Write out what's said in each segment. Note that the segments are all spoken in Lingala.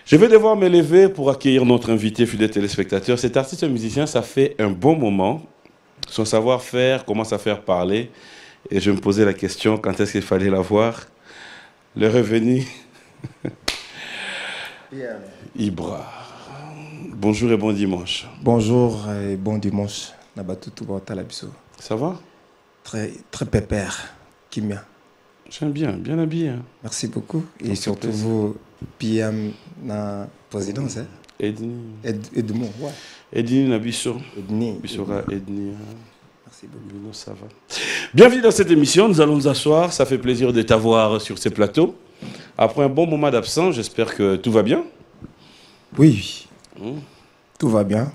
Je vais devoir me lever pour accueillir notre invité, fidèle téléspectateur. Cet artiste musicien, ça fait un bon moment. Son savoir-faire commence à faire parler. Et je me posais la question, quand est-ce qu'il fallait la voir? Le revenu. Ibra. Bonjour et bon dimanche. Bonjour et bon dimanche. Ça va? Très pépère. Kimia. J'aime bien, bien habillé. Hein. Merci beaucoup. Et ça surtout vous, PM na présidence. Hein? Edmond, ouais. Edni Nabisso. Edni. Bissora Edni. Merci beaucoup. Ça va. Bienvenue dans cette émission. Nous allons nous asseoir. Ça fait plaisir de t'avoir sur ces plateaux. Après un bon moment d'absence, j'espère que tout va bien. Oui. Tout va bien.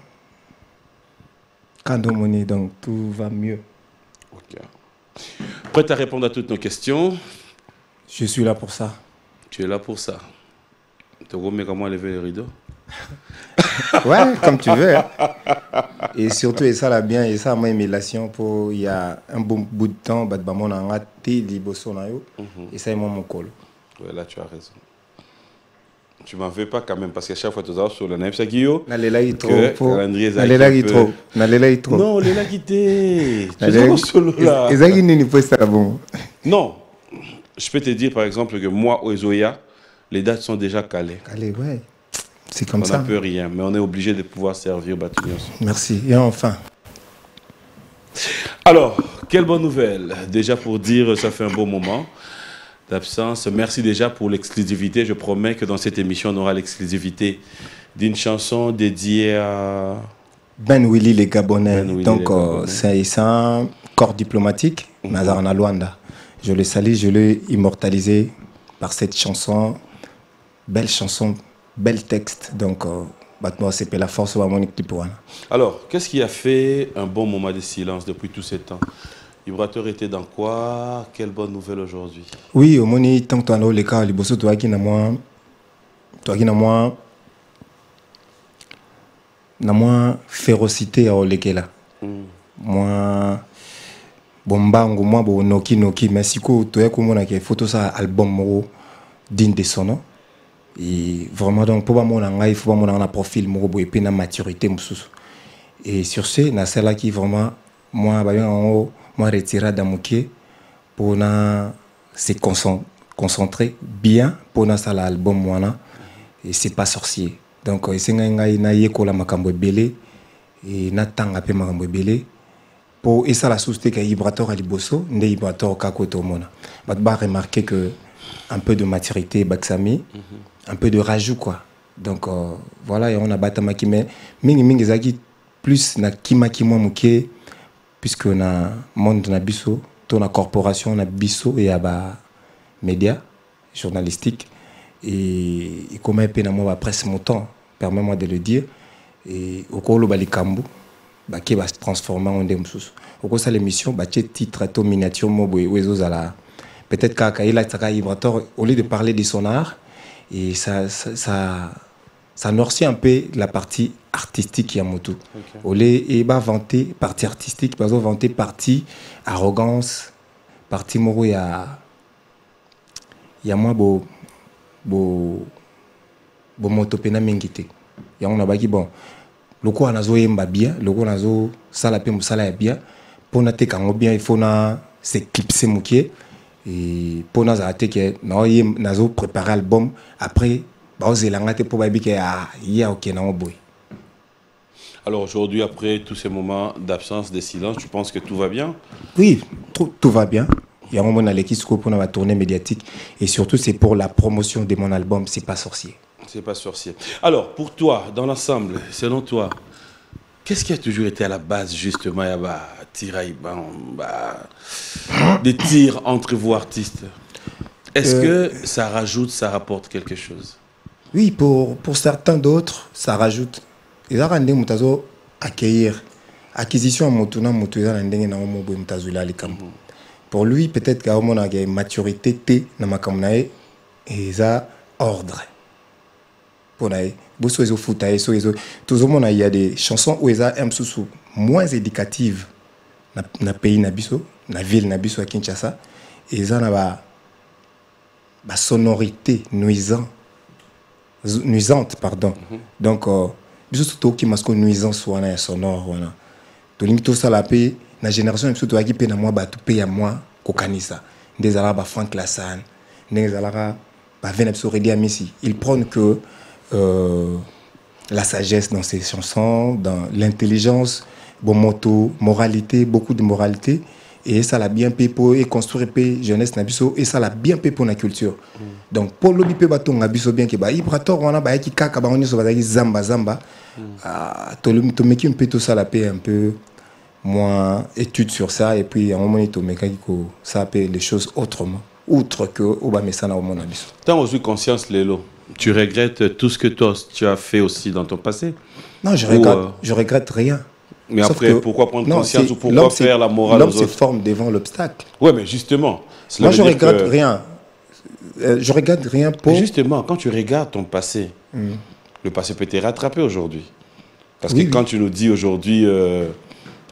Quand on est, donc tout va mieux. Ok. Prêt à répondre à toutes nos questions? Je suis là pour ça. Tu es là pour ça. Tu remets comment lever les rideaux? Ouais, comme tu veux. Hein. Et surtout, et ça l'a bien, et ça m'a émulation pour il y a un bon bout de temps, on a raté liboso na yo, et ça est mon col. Ouais, là tu as raison. Tu m'en veux pas quand même, parce qu'à chaque fois tu as sur le naïf Sagio. Nalela yi trop. Nalela yi trop. Nalela yi trop. Non, Lela quitté. Tu es solo là. Ezaki nini po ça bon. Non. Je peux te dire par exemple que moi au Ezoya, les dates sont déjà calées. Calées, ouais. C'est comme ça. On n'a peu rien, mais on est obligé de pouvoir servir Batunios. Merci. Et enfin. Alors, quelle bonne nouvelle. Déjà pour dire, ça fait un beau moment d'absence. Merci déjà pour l'exclusivité. Je promets que dans cette émission, on aura l'exclusivité d'une chanson dédiée à... Ben Willy les Gabonais. Donc, c'est un corps diplomatique, Nazarana Luanda. Je le salue, je l'ai immortalisé par cette chanson. Belle chanson, bel texte. Donc, c'est la force de mon équipe. Alors, qu'est-ce qui a fait un bon moment de silence depuis tout ce temps? Vibrateur était dans quoi? Quelle bonne nouvelle aujourd'hui? Oui, au moment où tant que tu as les cas, les bosses, toi qui n'as moins férocité à Olekela. Moi, bombango, moi, bon, noki, mais si tu as comme on a fait photo ça album digne de son nom. Et vraiment, donc, pour moi, il faut que un profil et puis une maturité. Et sur ce, na celle qui vraiment, moi, retiré d'Amouké pour se concentrer bien pour ça l'album moi et c'est pas sorcier. Donc, c'est na yekola makambo belé et na tanga pe makambo belé pour et ça la société qui vibrateur à liboso, ndé vibrateur kakoto mona. Ba remarquer que un peu de maturité baksami. Un peu de rajout quoi. Donc voilà, et on a batamaki mais mingi zaki plus na kimaki moi muke puisque na monde na biso, ton corporation na biso et aba médias journalistiques et comment pe na moi presse mon temps, permets-moi de le dire et au kolo balikambu ba ki va se transformer en demsus. Au cours de l'émission ba titre to miniature mo boy wezo ala peut-être kaka il a taka vibrateur au lieu de parler de son art. Et ça noircit un peu la partie artistique Yamoto. Au lieu et vanter partie artistique, pas vanter partie arrogance, partie moro ya moi bo motopena mingite. Ya on a baki bon. Loko anazo yemba bien, loko anazo sala pe musala ya bien. Pour na te kango bien, il faut na s'éclipser moukier. Et pour nous arrêter que nous avons préparé l'album après alors aujourd'hui après tous ces moments d'absence de silence tu penses que tout va bien? Oui, tout va bien. Il y a un moment l'équipe pour la tournée médiatique et surtout c'est pour la promotion de mon album C'est pas sorcier. C'est pas sorcier. Alors pour toi dans l'ensemble selon toi qu'est-ce qui a toujours été à la base justement des tirs entre vous artistes? Est-ce que ça rajoute, ça rapporte quelque chose? Oui, pour certains d'autres, ça rajoute. Ils ont accueillir. Acquisition à Motuna, pour lui, peut-être qu'il y a une maturité et ordre. Pour il y a des chansons où ils ont moins éducatives dans le pays, dans la ville à Kinshasa. Et ils ont la sonorité nuisante nuisante, pardon. Donc, biso surtout qui masque nuisance wana sonore wana. To limito ça la paix, la génération surtout qui pe na moi ba tout payer à moi kokanisa. Des ala ba Frank Lassan, des ala ba venir sur Redi Amisi. Ils prônent que la sagesse dans ses chansons, dans l'intelligence, bon moto, moralité, beaucoup de moralité. Et ça l'a bien payé pour construire la jeunesse nabiso et ça l'a bien payé pour la culture. Donc pour le bipé baton nabiso bien que ba ibrator on a ba qui kaka ba on so ba zamba zamba. To le to meki un peu tout ça la paix un peu moins étude sur ça et puis à un moment to meki ko ça paye les choses autrement outre que au ba mesana au mon nabiso. Tant aux conscience Lelo, tu regrettes tout ce que toi tu as fait aussi dans ton passé? Non, je regrette rien. Mais sauf après, pourquoi prendre conscience ou pourquoi faire la morale aux autres? L'homme se forme devant l'obstacle. Oui, mais justement. Moi, je regrette rien. Je regrette rien pour... Justement, quand tu regardes ton passé, le passé peut te rattraper aujourd'hui. Parce que quand tu nous dis aujourd'hui,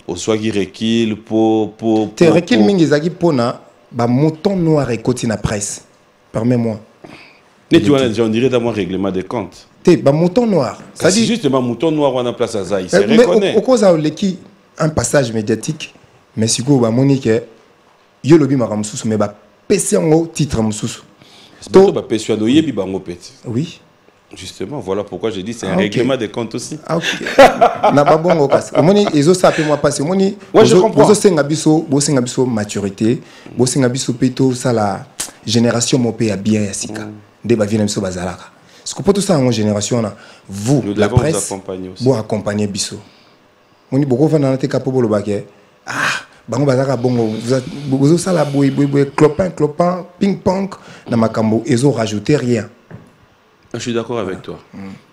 au Swagi Rekil, pour... Te Rekil Mingizagi Pona, bah, mouton noir et côté na presse. Permets-moi. Mais tu vois, on dirait d'avoir règlement des comptes. Bah, mouton noir. Ça dit justement mouton noir on a place à ça, il se reconnaît. Au cause un passage médiatique, mais si vous avez Monique, yo lobi maramsusu mais ba PC en titre mususu. C'est pas ba PC do yebi bango petit. Oui. Justement, voilà pourquoi j'ai dit c'est un règlement des comptes aussi. Ah OK. Na ba bongo kasi. Moni ezo sape moi passer moni. Ouais, je comprends. Bozo senga biso maturité, bo senga biso peto ça la génération mo pe ya bien ya sika. Nde ba vina biso bazalaka. Ce que pour tout ça en génération là, vous nous la presse vous accompagner biso. Moni boko va na te kapo lo baké. Ah, bango bazaka bongo vous ça la boy clopin ping pong na makambo ezo rajouter rien. Je suis d'accord avec toi.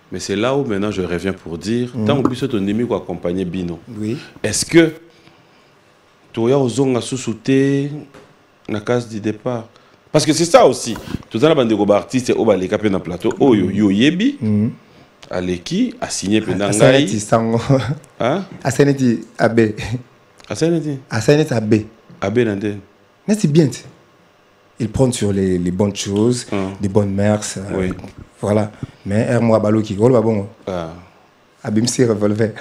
Mais c'est là où maintenant je reviens pour dire tant que biso ton ennemi ko accompagner Bino. Oui. Est-ce que toya ozonga susute na case du départ? Parce que c'est ça aussi. Tout à l'heure, bande artiste au baleka pe na plateau. Oh yo yebi. Aleki a signé penangai. Aseneti sango. Hein? Aseneti abe. Aseneti. Aseneti abe. Abe nande. Mais c'est bien. Ils prennent sur les bonnes choses, les bonnes mœurs. Oui. Voilà. Mais moi baloki. Oh bon. Ah. Abimsi revolver.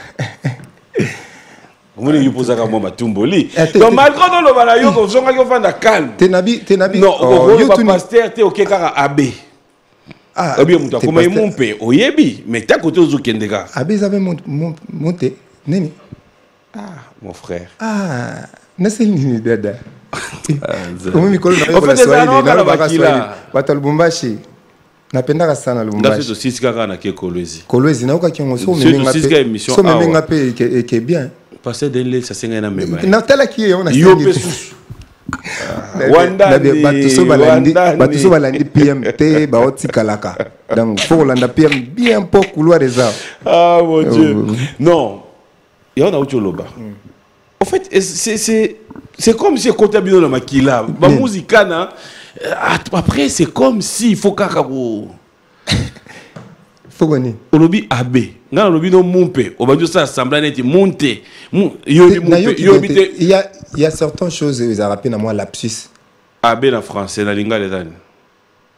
Vous voulez poser à moi Matumboli. Donc malgré tout le balayo qu'on songa yo fanda calme. Tenabi. Non, yo tu pasteur te OK kara abe. Ah, bien muta comme mon père oyebi, mais ta côté aux kendega. Abe avait monté. Neni. Ah, mon frère. Ah, n'est-ce ni dada. Comment mikolo na yo na bakila. Batal Lubumbashi. Napendaka sana Lubumbashi. Ndaso sisi kaka na ke Kolwezi. Kolwezi na ukaki so memenga pe que bien. Passer d'elle ça c'est un même. Na tala ki on a sous. Wanda batu so balandi PMT ba otikalaka. Donc faut landa PM bien pour couloir des arbres. Ah mon Dieu. Non. Il y a autre loba. En fait c'est comme si côté bino na makila. Ba musique na après c'est comme si il faut kakabo. Faut gagner. Olobi abe. Nga olobi no mumpe. Obanjo ça semblant neti monte. Il y a certaines choses ils ont rappelé à moi lapsus. Abe na français na lingala dani.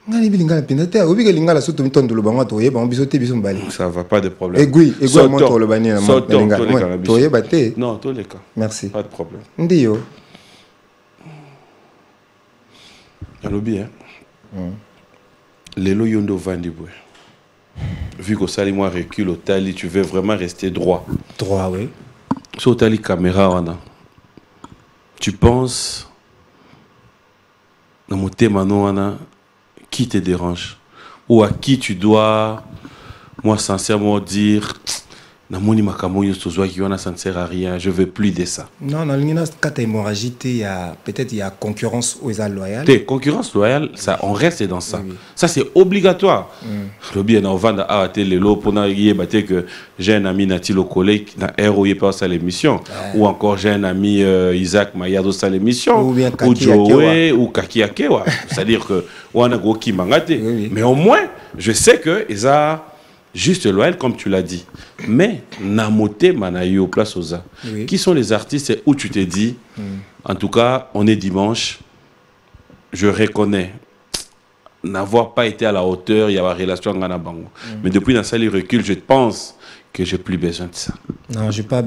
Ngani bilingala pinata obi ke lingala soto mitondo lo bango to yeba biso te biso mbali. Ça va pas de problème. Egui monto lo bani na lingala. To yeba te. Non, tous les cas. Merci. Pas de problème. Ndiyo. Alobi hein. Lelo yondo vandibwe. Vu que ça moi recule au tali, tu veux vraiment rester droit. Droit, oui. Sur tali caméra, wana. Tu penses, dans mon thème, wana, qui te dérange? Ou à qui tu dois, moi, sincèrement, dire, namoni makamoyo sozwa qui ça ne sert à rien, je veux plus de ça. Non, dans l'ingénieur, quand hémorragie, peut-être il y a concurrence aux loyales. Concurrence loyale, ça, on reste dans ça. Oui. Ça, c'est obligatoire. Le bien, on va à les lots pour que j'ai un ami Natilo collègue, na ROI pas ça l'émission, ou encore j'ai un ami Isaac Mayado ça l'émission, ou Joe ou Kaki Akewa. C'est-à-dire que on a gros qui mangate. Mais au moins, je sais que ils a juste loyal comme tu l'as dit. Mais namote manayo place aux qui sont les artistes où tu te dis en tout cas on est dimanche, je reconnais n'avoir pas été à la hauteur, il y a une relation avec Ngana Bango. Mais depuis dans ça, le recul, je pense que j'ai plus besoin de ça. Non, j'ai pas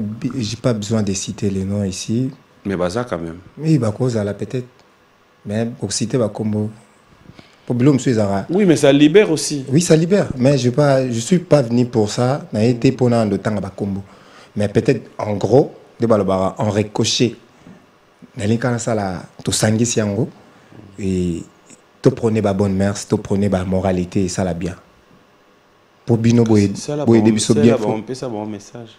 besoin de citer les noms ici. Mais Baza quand même. Oui, bah cause à la peut-être. Mais pour citer bah comme oui, mais ça libère aussi. Oui, ça libère. Mais je suis pas venu pour ça. J'ai été pendant le temps à Combo. Mais peut-être en gros, en ricochet. Dans les cas ça là, tu sangis siango et tu prenez ba bonne mère, tu prenez ba moralité et ça la bien. Pour bino boy début so bien. On peut ça bon message.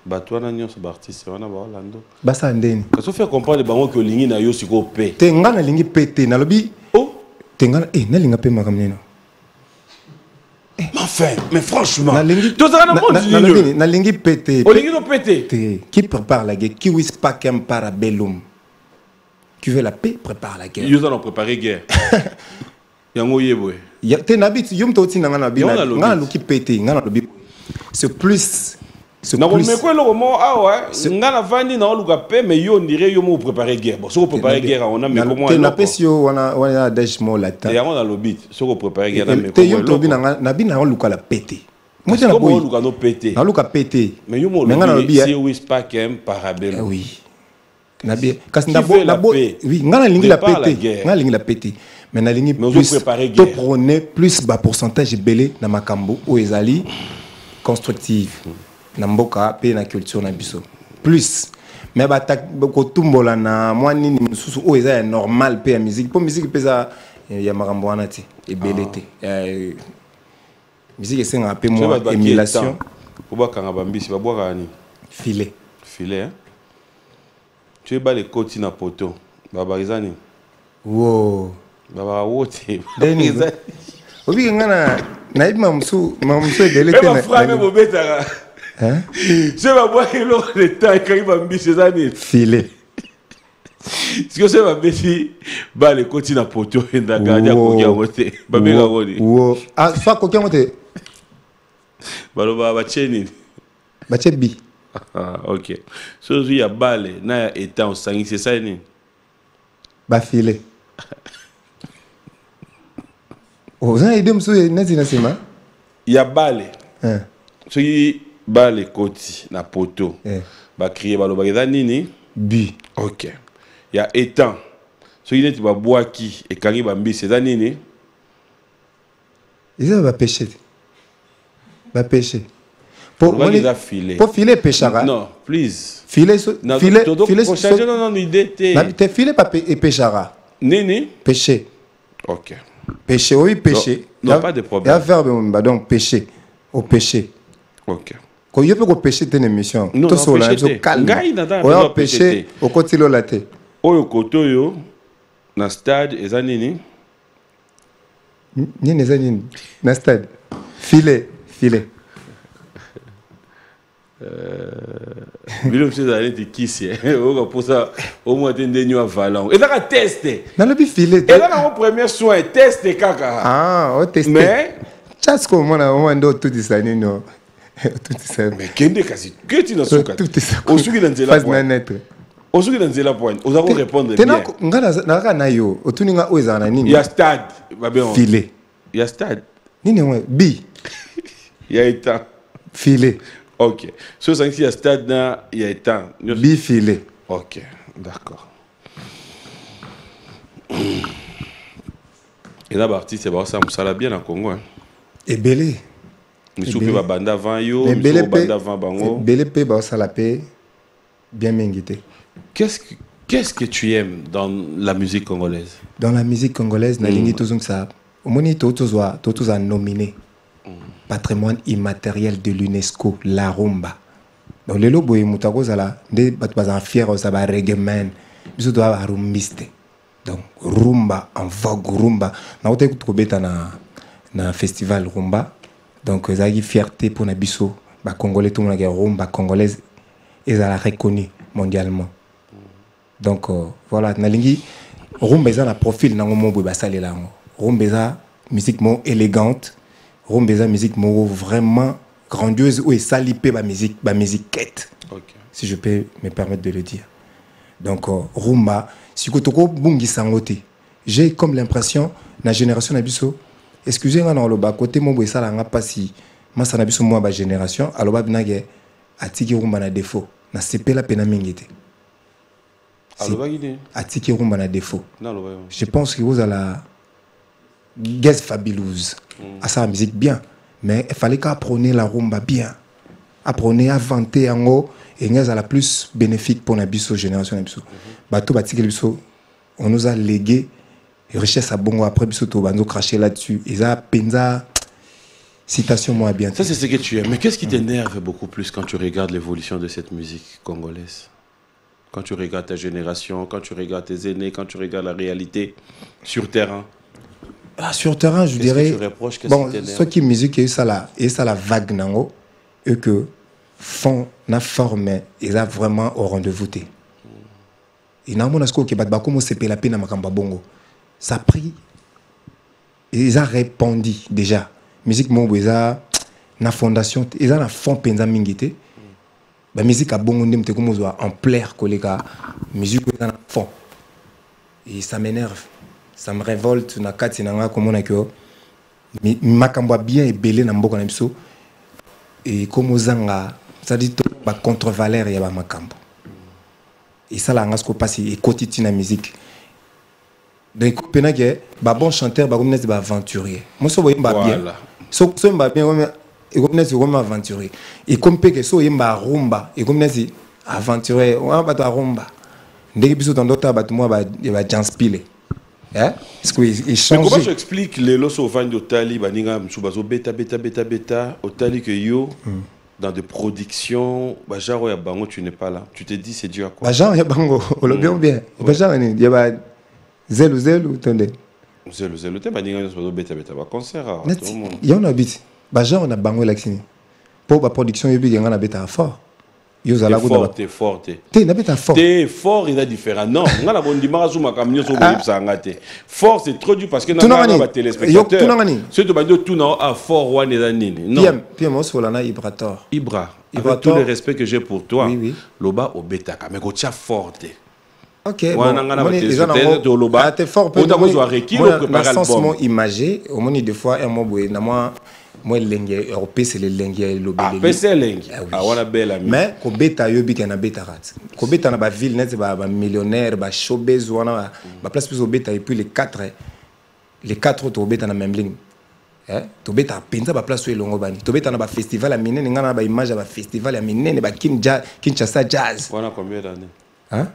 Bah toi na nyonso ba artiste wana ba Orlando. Ba ça ndeni. Quand tu fais comprendre bango que lingi na yo siko pe. Te ngana lingi pété na lobi. Oh, te ngana na linga pe makamneno. Mais franchement, na lingi pété. O lingi no pété. Qui prépare la guerre? Qui wis pas qu'un parabellum? Qui veut la paix prépare la guerre. Ils ont préparé guerre. Yango yebwe. Ya te nabit yum to tina ngana bi ngana luki pété ngana lobi. C'est plus non, mais quoi le moment ah ouais ngana vandi na luka paix mais yo on dirait yo mo préparer guerre. Bon, si on préparer guerre on a mais comment te na pesio wana dash mo la ta. Et on a le bit, si on préparer guerre mais te yum to bi na bi na luka la pété. Moi je na boy luka no pété. Na luka pété. Mais yo mo le si wis pas qu'un parabellum. Oui. Na bi kasi ndabo oui ngana lingi la pété. Ngana lingi la pété. Mais na lingi plus to prôner plus bas pourcentage belé na makambo ou ezali constructive. Na mboka pe na culture na biso plus mais ko tumbola na mwani ni mususu o eza normal pe ya musique po musique peza ya makambo wana ti ebelete musique esenga pe moi émulation ko ba kanga bambisi ba bwaka ni filet hein tu es ba les côtes na poto ba barizani wow ba wote barizani obi ngana na ibma musu ebelete na frame bobeta. Hein? Je vais voir le temps quand il va me dire ces années. Filet. Ce que c'est ma belle bah les côtés na poto et na gardia kokia wote. Ba mega woni. Wo. Ah, soit kokia wote. Ba lo ba cheni. Ba chebi. Ah, OK. So il y a balé na étant sangi c'est ça ni. Ba filet. Oh, ça aide monsieur na sema. Il y a balé. Hein. So ba les côtés na poto ba crier ba lo ba nini bi OK il y a étant so il est ba boaki et kangi ba mbi c'est nini ils va pêcher pour filer pour filer pêchera non please filer filer non idée te filer pas et pêchera nini pêcher OK pêcher oui pêcher non pas de problème il y a verbe donc pêcher au pêcher OK. Quand il peut pêcher une émission, tout cela est calme. On a pêché au côté de la tête. Oyo koto yo na stade ezanini. Ni ezanini na stade. Filet. Bilo mse zali ti kisi. Oka posa au moins tende nyo avalant. Et là tester. Na le filet. Et là mon premier soin tester kaka. Ah, on tester. Mais chasse comme on ndo tout ça ni no. Tout ça. Mais kende kasi que tu na suka. Tout ça. Osuki na nzela point. Osuki na nzela point. Oza ko répondre bien. Tena ngana na yo. Otuninga oza na nini? Ya stade. Babe on. Filet. Ya stade. Nini on bi. Ya état. Filet. OK. So ça ici ya stade na ya état. Bi filet. OK. D'accord. Et là artiste ba ça musala bien en Congo hein. Et belé. Misupe ba banda avant yo, misupe banda avant bango. Belé pe ba ça la paix bien mengité. Qu'est-ce que tu aimes dans la musique congolaise? Dans la musique congolaise, na lingi tozung ça. Au moni tozwa nominé patrimoine immatériel de l'UNESCO, la rumba. Donc lelo boy mutako zala nde bat bazan fier ça ba reggae man. Biso doit rumbiste. Donc rumba en vogue rumba. Na ote kutobeta na festival rumba. Donc zagi fierté pour nabiso ba congolais tout le monde rumba congolaise et ça la reconnue mondialement. Donc voilà nalingi rumba ça na profil nango mo ba salela ngo. Rumba ça musique mo élégante, rumba ça musique mo vraiment grandiose ou salipé ba musique quête. OK. Si je peux me permettre de le dire. Donc rumba si kotoko bungi sangote j'ai comme l'impression la génération nabiso excusez-moi dans le bas côté mon ça la pas si ma ça nabiso moi ba génération alors ba binage atiki rumba na défaut na sepela pena mingite atiki rumba na défaut je pense que vous à la guest fabuleuse à sa musique bien mais il fallait qu'apprenez la rumba bien apprenez à vanter en haut et à la plus bénéfique pour nabiso génération nabiso bateau batiki biso on nous a légué richesse à bongo après biso to bando cracher là-dessus et ça penza citation moi bien. Ça c'est ce que tu aimes. Mais qu'est-ce qui t'énerve beaucoup plus quand tu regardes l'évolution de cette musique congolaise? Quand tu regardes ta génération, quand tu regardes tes aînés, quand tu regardes la réalité sur terrain? Ah, sur terrain, je dirais. Que tu reproches, bon, ceux qui musique et ça la vague nango, eux que font na forme ils a vraiment au rendez-vous té. Et na mon asko ke bat ba comme c'est la peine na makamba bongo. Ça a pris, ils ont répondu déjà. Musique mon beza na fondation, ils ont la fond penza mingité. La musique a bon on te comme en plaire collègue musique na fond. Et ça m'énerve, ça me révolte na kati na nga comme on a que makambo bien et belé na mboka na biso et comme ozanga ça dit ba contre-valeur ya ba makambo. Et ça la ngasko passe et quotidien na musique. Donc penage ba bon chanteur ba comme ba aventurier moi so boyemba bien so mba bien et comme nesi comme aventurier et comme pe que so yemba rumba et comme nesi aventurier on ba to rumba ndeki biso dans d'autres ba moi ba janspile hein est-ce que il change. Mais comment tu expliques les loso vend otali baninga msubazo beta otali que yo dans des productions ba genre ya bango tu n'es pas là tu te dis c'est dû à quoi ba genre ya bango on le bien ba genre ni ya ba zélo attendez zélo te baninga msubazo beta ba concert tout le monde y en habite ba genre on a bango laxini pour ba production yebi yanga na beta fort yo zala ko t'es fort t'es na beta fort t'es fort il est différent non nga la bondi marazu makamnyo so boyib sanga te fort c'est trop dur parce que na ba téléspectateur c'est to bandi tout na a fort one et nini non PM aussi la na Ibrator Ibra avec tout le respect que j'ai pour toi oui. loba obeta mais ko tia fort. Ok, bon, t'es fort pour préparer l'album imagé au moins des fois un mot moi lengue européen c'est le lengue lobele ah c'est lengue ah wana belle ami mais ko beta yo bika na beta rat ko beta na ba ville net ba millionnaire ba showbiz wana ba place plus au beta et puis les quatre autres au beta na même ligne hein to beta penza ba place longo bani to beta na ba festival a minene ngana ba image ba festival a minene ba Kinshasa jazz wana combien d'années hein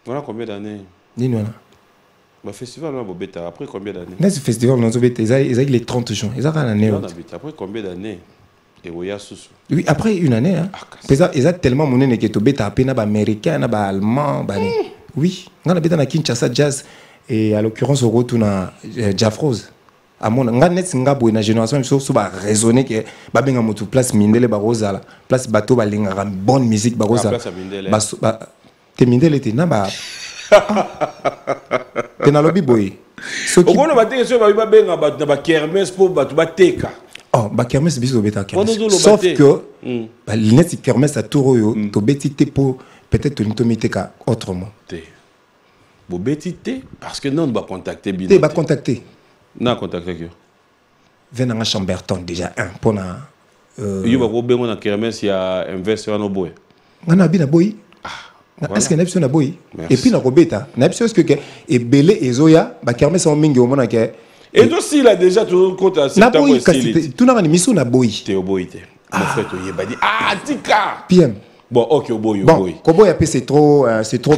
voilà combien d'années dis-nous là le festival on beta après combien d'années ce festival on beta ils ont les 30 jours ils ont une année après combien d'années et oya susu oui après une année hein ils ont tellement monnaie que to beta apena ba américain na ba allemand ba oui ngana beta na Kinshasa jazz et à l'occurrence au retour na Jafrose à mon nganet ngabo na génération so ba raisonner que ba benga motu place mindele ba rozala place bateau ba linga bonne musique ba rozala ba te mindele te na ba te na lobby boy so ki okono bateke so ba benga ba na ba kermesse pour ba teka oh ba kermesse biso beta kermesse sauf que ba lineti kermesse à Toroyo to betité pour peut-être to miteka autrement te bo betité parce que non ba contacter bien te ba contacter na contacter que venanga Chamberton déjà un pour na yo ba ko bengo na kermesse ya investir no boy ngana bina boy. Est-ce que n'a pas boy et puis na robeta n'a pas ce que et belé et zoya ba kermesse en mingi au mona que et aussi là déjà tout compte à cette temps aussi tout na mission na boy te boy te mon frère to yebadi ah tika PM bon ok boy bon kobo ya c'est trop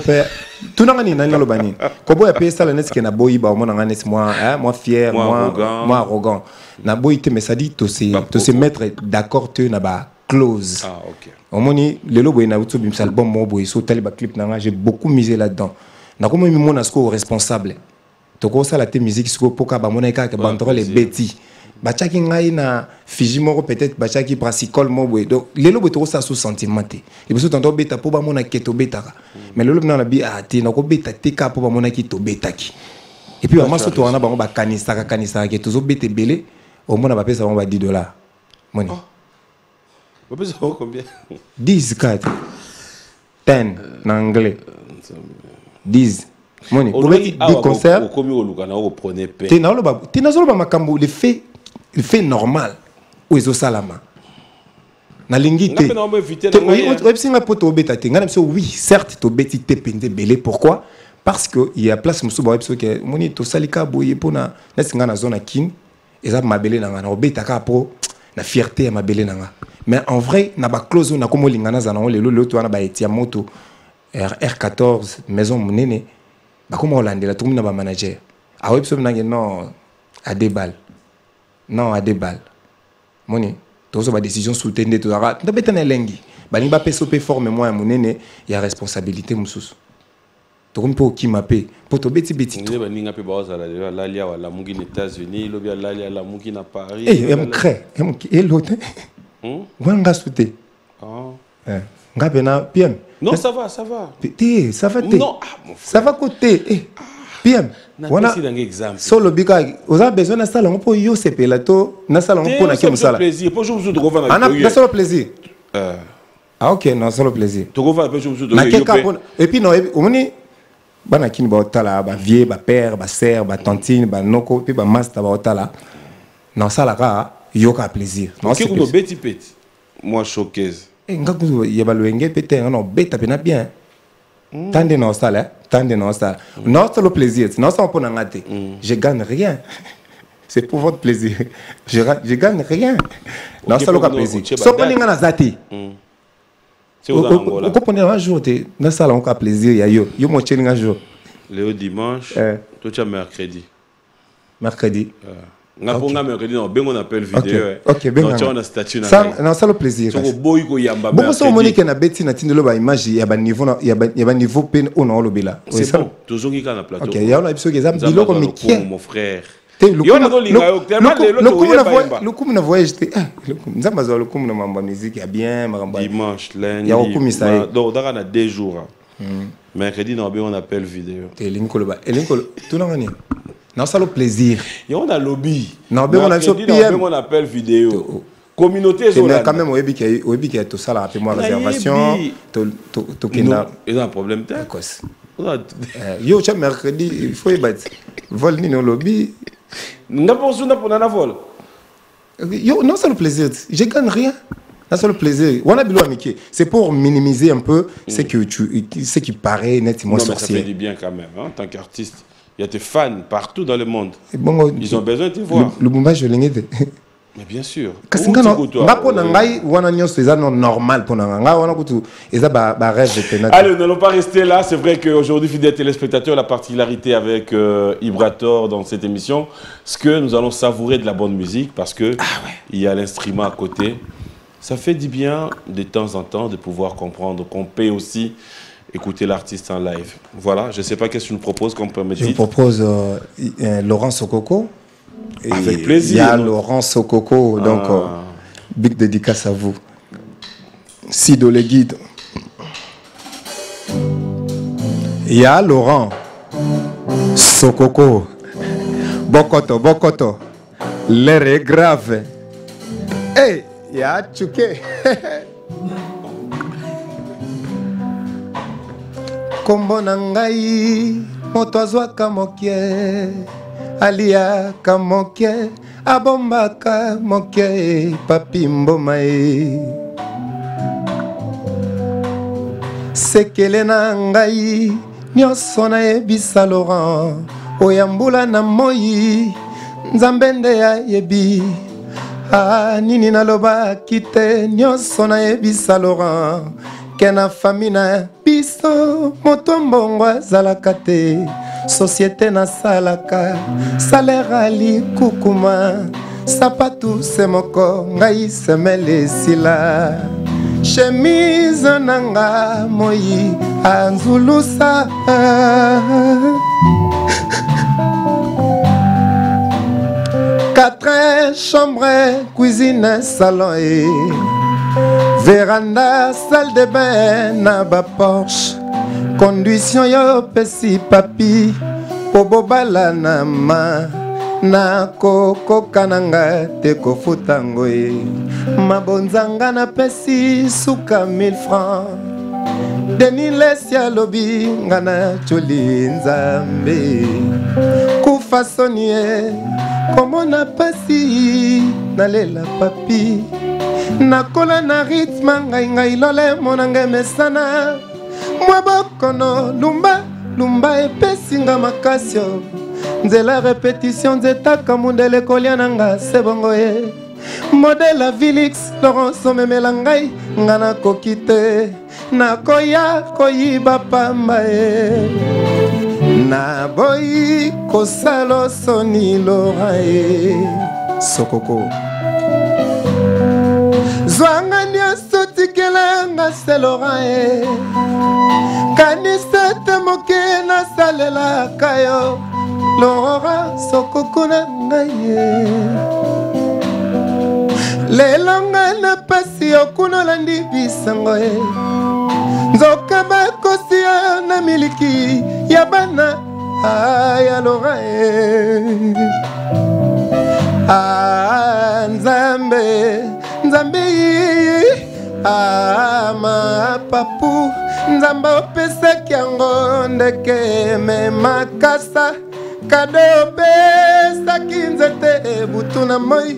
père tout na ni na lo bani kobo ya ça la net que na boy ba mona nga net moi fier moi arrogant na boy te mais ça dit to se mettre d'accord te na ba close ah ok au moni le lobo na uto bimsal album mo boy so tali ba clip na j'ai beaucoup misé là-dedans na comme mi mon asko responsable to ko ça la te musique sko poka ba mona ka bandrole les bêtis ba chaki ngai na fiji moko peut-être ba chaki brassicole mo boy donc le lobo to ça sous sentimenté et biso tando beta po ba mona keto beta mais le lobo na bi a ti na ko beta te ka po ba mona ki to beta ki et puis vraiment surtout on a ba kanisa ke to zo beta belé au mona ba pesa ba $10 money. Combien 10 4 10 en anglais 10 Moni, pour des concerts. Le fait normal. Où est salama? Na lingi te. Oui, certes, tu beti te pende belé. Pourquoi? Parce que il y a place musu ba episode que moni to salika boye pona na singa na zone kin eza mabele na ngana obeta ka po na fierté ya mabele na nga. Mais en vrai na ba close na komo lingana za na lelo lo to na ba etia moto R14 maison munene ba komo holandela tout na ba manager. A episode na non à des balles. Non à des balles. Moni tozo ba décision soutenue to ara ndabeta na lengi. Ba linga PSOP forme moi munene ya responsabilité mususu. Torum po ki mape po to beti to ba ninga pe ba za la lia wala mungi aux États-Unis lo bia la lia la mungi na Paris em crée em ki elote wanga souté nga pena PM non ça va ça va non ça va côté PM wana exemple solo bika oza besoin na sala po yo sepela to na sala po na ki musala plaisir po jour de rova na solo plaisir ok non solo plaisir to rova pe jour de et puis non omoni bana kini ba otala ba vie ba père ba sœur ba tantine ba noko puis ba master ba otala non ça la yoka plaisir non c'est que beti peti moi choqueuse ngaku ya ba loenge pete non beta pena bien tande non ça non c'est le plaisir non ça on peut ngate je gagne rien c'est pour votre plaisir je gagne rien non ça le plaisir so poninga na zati c'est aux Angola. Vous comprenez un jour, dans ça, on a plaisir. Yo mon chien un jour. Le dimanche, toi tu as mercredi. Mercredi. Mercredi, on appelle vidéo. Ok, bien. On a statut. Non, ça le plaisir. Beaucoup sont moniques qui na bêti na tindelo ba image, il y a niveau, il y a niveau pen on a lobela. C'est bon. Toujours qui na plateau. Ok, il y a un épisode qui est bilo comme qui. Mon frère. Le coup na voyage nzamba za le coup na mamba musique ya bien maramba dimanche lundi ya okumi ça donc on a 2 jours mercredi on appelle vidéo et linkolo tout na ngani non ça le plaisir et on a lobby non on a sur PM on appelle vidéo communauté mais quand même oyebi ki to sala pe moi réservation to kina ils ont un problème de yo cha mercredi il faut y battre vol ni no lobby n'a pas vol. Yo, non, c'est le plaisir. Je gagne rien. C'est le plaisir. On a besoin amitié. C'est pour minimiser un peu ce qui paraît nettement sorcier. Non, mais ça fait du bien quand même. En tant qu'artiste, il y a tes fans partout dans le monde. Ils ont besoin de te voir. Le Bumba, je l'ai dit. Mais bien sûr. Allez, nous n'allons pas rester là. C'est vrai qu'aujourd'hui, fidèles téléspectateurs, la particularité avec Ibrator dans cette émission, c'est que nous allons savourer de la bonne musique parce que il y a l'instrument à côté. Ça fait du bien de temps en temps de pouvoir comprendre qu'on peut aussi écouter l'artiste en live. Voilà, je ne sais pas qu'est-ce que tu nous proposes qu'on peut me dire. Je propose Laurent Sokoko. Avec plaisir. Il y a Laurent Sokoko, donc big dédicace à vous. Sido le guide. Il y a Laurent Sokoko. Bokoto. L'air est grave. Hey, il y a Tchouké. Kombo nangai, moto azwaka mokie. Alia kamoke abombaka moke papi mboma sekele na ngai nyonso nayebisa Laurent oyambula na moi nzambe nde ayebi nini nalobaki te nyonso nayebisa Laurent ke na fami na biso moto mbongo azalaka te société na salaka salaire ali kukuma sapatu semoko ngai semele sila chemise nanga moi anzulusa 4 chambres, cuisine, salon et véranda, salle de bain, na ba Porsche. Condition yo pesi papi, pobobala na ma, na koko kananga te kofutango e. Mabonzanga na pesi suka 1000 francs. Denis Lesia lobi ngana choli nzambe kufa sonie komona pasi nalela papi nakola na rythme ngai lole monange mesana mwa bokono lumba epesinga makasio nzela répétition nzetaka mundele kolia nanga sebongo ye modèle Vilix Laurence omemela ngai ngana kokite nakoya koyiba pamba ye na boyi kosalo soni lora ye sokoko zwanga nyonso tikelanga se lora ye kanisa te moke nasalelaka yo lora sokoko na ngai ye lelonga na pasi okunolandi bisango ye nzoka bakosi ya na miliki ya bana ya lora ye nzambe mapapu nzambe opesaki yango ndeke me makasa kade opesaki nzete butu na moi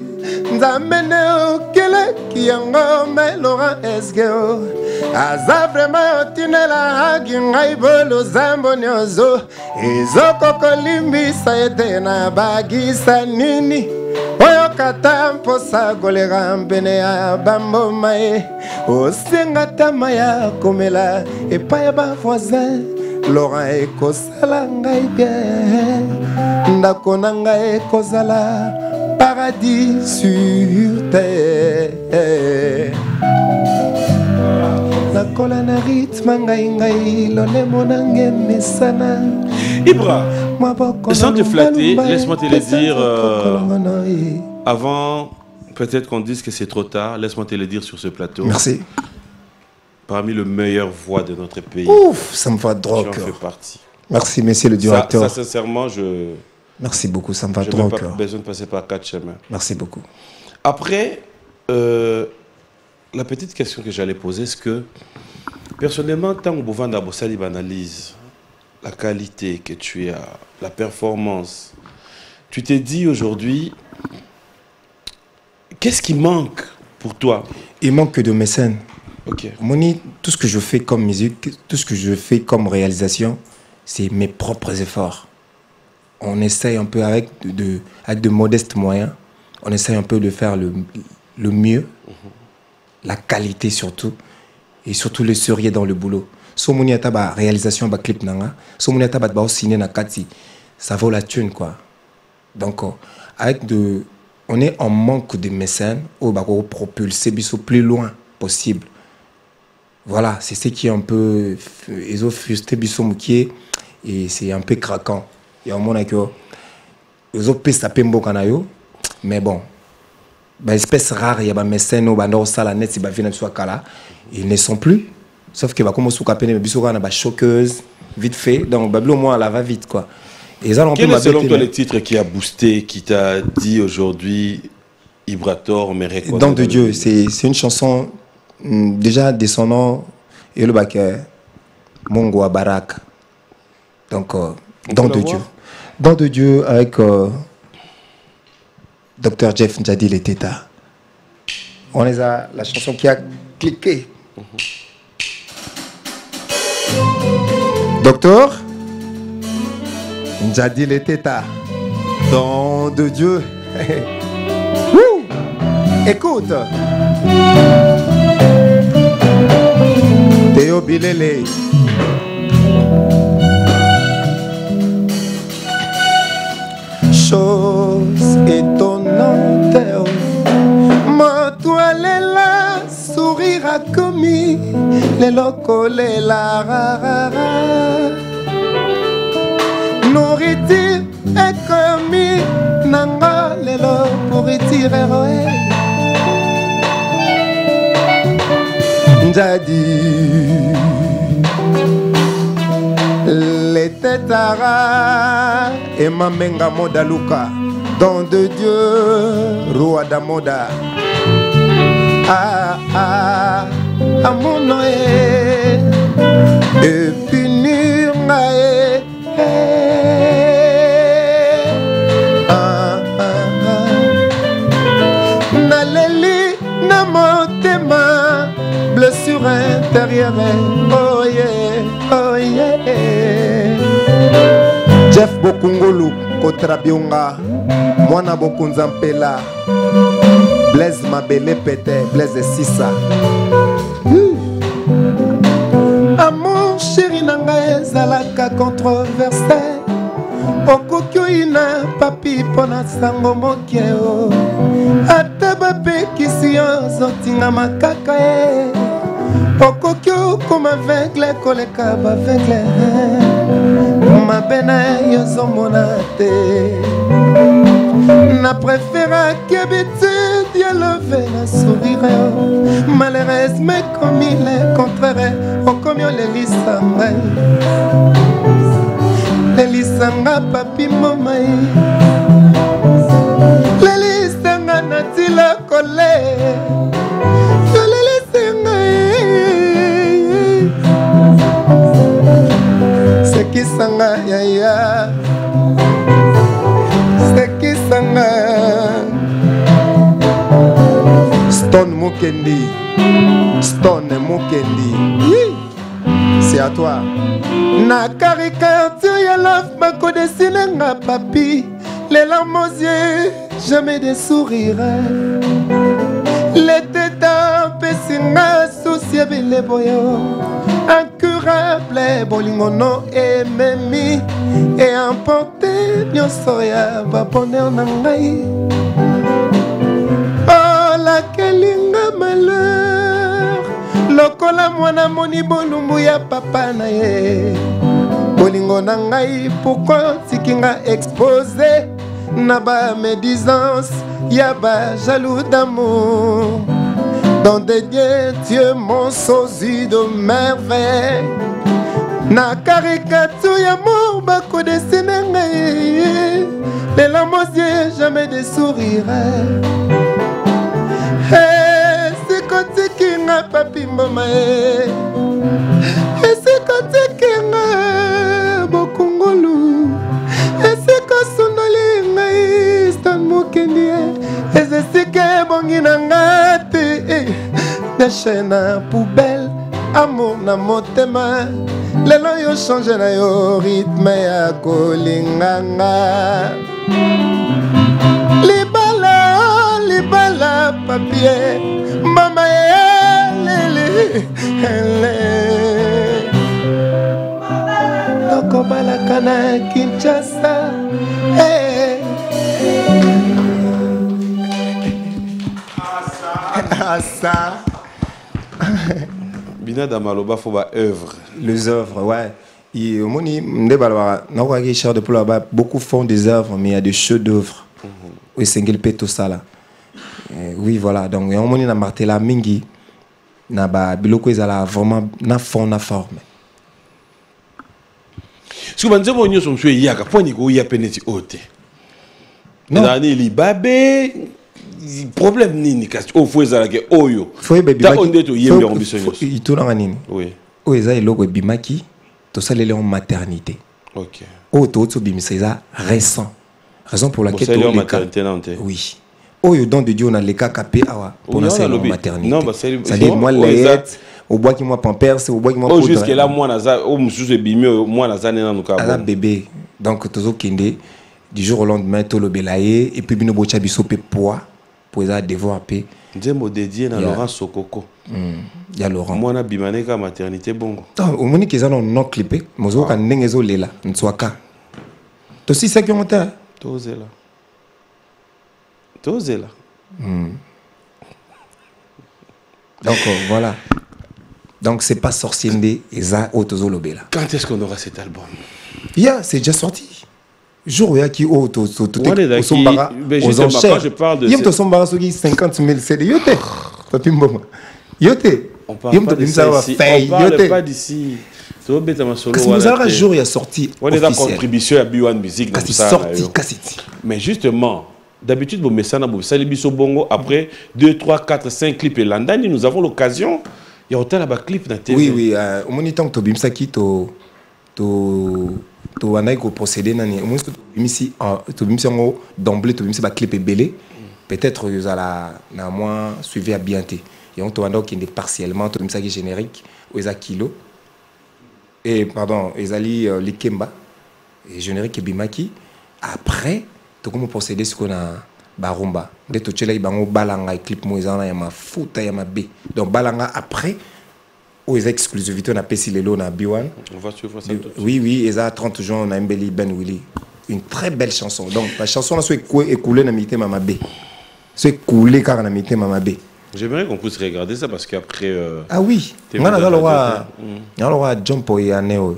nzambe nde okeleki yango me Laurent Esgeo aza vraimen otinelaki ngai bolo zambo nyonso ezokokolimbisa ete na bagisa nini oyo kata mposa kolera mpene ya bamboma ye osenga tama ya komela epai ya bavoisin Laurent ekosala ngai bien ndako na ngai ekozala paradis sur terre nakola na rythme ngai lole monange mesana Ibra, sans te flatter, laisse-moi te le dire avant, peut-être qu'on dise que c'est trop tard, laisse-moi te le dire sur ce plateau. Merci. Parmi les meilleures voix de notre pays. Ouf, ça me va droit. Tu en fais partie. Merci, monsieur le directeur. Ça sincèrement, merci beaucoup, ça me va droit. Je n'ai pas besoin de passer par 4 chemins. Merci beaucoup. Après, la petite question que j'allais poser, c'est que, personnellement, tant que Bouvand Abossali analyse la qualité que tu as, la performance, tu t'es dit aujourd'hui, qu'est-ce qui manque pour toi? Il manque de mécènes. Ok. Moni, tout ce que je fais comme musique, tout ce que je fais comme réalisation, c'est mes propres efforts. On essaye un peu avec de modestes moyens, on essaye un peu de faire le mieux, la qualité surtout, et surtout le sérieux dans le boulot. Si on a une réalisation de clip, si on a une ciné, ça vaut la thune, quoi. Donc, on est en manque de mécènes, on va propulser plus loin possible. Voilà, c'est ce qui est un peu... Ils ont frustré Bissomoukier et c'est un peu craquant. Il y a un moment que... Ils ont payé ça Pembo-Kanayo, mais bon, espèce rare, il y a des mécènes, ils ne sont plus. Sauf que comme on a choqueuse, vite fait, donc au moins elle va vite, quoi. Quel est selon toi le titre qui a boosté, qui t'a dit aujourd'hui Ibrator mérite quoi? Don de Dieu, c'est une chanson déjà de son nom et le bac Mongo Barak. Donc Don de Dieu. Don de Dieu avec Dr Jeff Njadi les Teta. On les a la chanson qui a cliqué. Docteur Njadi les Teta. Don de Dieu. Écoute. Théo Bilele. Chose étonnante. Ma toile est là, sourire a commis. Les locaux, les la rara. Nourriture est commis. Nanga, les lo pour retirer. Njadi les tétara et mamenga modaluka don de Dieu roi d'amoda amonoe de punir ngae. Naleli na motema, blessure intérieure. Oh yeah, oh yeah. Jeff Bokungulu Kotra Bionga, Mwana Bokunza Mpela, Blaise Mabele Pete, Blaise Sissa. Amour chéri nanga ezalaka controversé. Okoki na papi pona sango mokeo. Ata bapekisi yo zotinga makaka e. Okoki okoma aveugle koleka baveugle. Mabena yozomona te. Na préféré qu'habitude y'a levé la sourire. Malheureuse mais comme il est contraire. Oh comme y'a les sangai. Les sanga papi momai. Les sanga natila collé. Les sanga. C'est qui sanga ya ya. C'est qui sanga. Stone Mokendi. Stone Mokendi. C'est à toi. Na caricature ya love bako dessiner nga papi. Les larmes aux yeux, jamais de sourire. Les têtes pessinga souci bile boyo. Incurable bolingono et memi. Et emporté nyonso ya ba bonheur na ngai. Oh la kelinga malheur. Lokola mwana moni bolumbu ya papa na ye. Bolingo na ngai pourquoi tikinga exposé. Na ba médisance ya ba jaloux d'amour. Dans des dieux Dieu mon sosie de merveille. Na caricature ya mort bako dessiner ngai. Les larmes aux yeux jamais de sourire. Hey, c'est quand tikinga papi mama e. Et c'est quand tikinga bokungulu. Et c'est quand sonali ngai Stone Mokendi. Et c'est que bongi na ngate. Déchet na poubelle. Amour na motema. Lelo yo change na yo rythme ya kolinganga. Libala, libala papier. Mama lele, lele. Toko balakana Kinshasa. Hey. Asa. Bina Damaloba faut ba œuvre. Les œuvres, ouais. Et au moni, beaucoup font des œuvres, mais il y a des chefs d'œuvre. Oui, c'est un peu ça là. Oui, voilà. Donc, au moni na martela mingi, na ba biloko ezala vraiment na fond na forme. Si vous avez dit que vous avez fait peneti ote. Non. Li babe problème nini kasi o faut ezala ke oyo. Faut baby. Ta onde to yembe ambition. Ito na nini? Oui. O eza eloko bimaki to salele en maternité. OK. O to to bimisa eza récent. Raison pour laquelle to maternité nante. Oui. Oyo don de Dieu on a les cas capé awa pour na salele en maternité. Non, bah c'est c'est-à-dire moi les au bois qui moi pampers, au bois qui moi poudre. Jusque là moi naza o mususu bimi moi naza nena nuka. Ala bébé. Donc tozo kende du jour au lendemain to lo belaye et puis bino bocha biso pe poids pour ça devoir paix. Nzembo dédié na Laurent Sokoko. Il y a Laurent. Moi na bimaneka maternité bongo. Au moni qu'ils ont non clippé, mozo ka ndengezo lela nswaka. To si ça qui ont ta. Tozela. Tozela. Donc voilà. Donc c'est pas sorcier ndé eza otozo lobela. Quand est-ce qu'on aura cet album? C'est déjà sorti. Jour où il y a qui au sombara aux enchères. Je parle de. Il y a tout sombara sur 50 000 CD. Yote. Papi mboma. Yote. On parle pas d'ici. C'est au bêta ma solo. Parce que le jour il a sorti. On est dans contribution à B1 Music dans ça. Sorti. Mais justement, d'habitude vous mettez ça na vous salez biso bongo après 2 3 4 5 clips et landani nous avons l'occasion Il y a autant de clip dans TV. Oui, au moment où tu as dit que tu as procédé, au moment où tu as dit d'emblée, tu as dit que clip est belé, peut-être que tu as moins suivi à bien. Et on a dit partiellement, tu as dit générique, ou tu as kilo. Et pardon, tu as dit Likemba, et générique Bimaki. Après, tu as procédé sur qu'on a Barumba. Dès que tu as dit Balanga, clip Moïsana, il y a ma foot, il y a ma B. Donc Balanga après, aux exclusivités, on a Pessi Lelo, on a B1. On va suivre ça tout. Oui, oui, et ça, 30 jours, on a Mbeli Ben Willy. Une très belle chanson. Donc, la chanson, là, est écoulée dans la Mama B. C'est écoulé car on a mis Mama B. J'aimerais qu'on puisse regarder ça parce qu'après. Ah oui, on a le roi Jump et Aneo.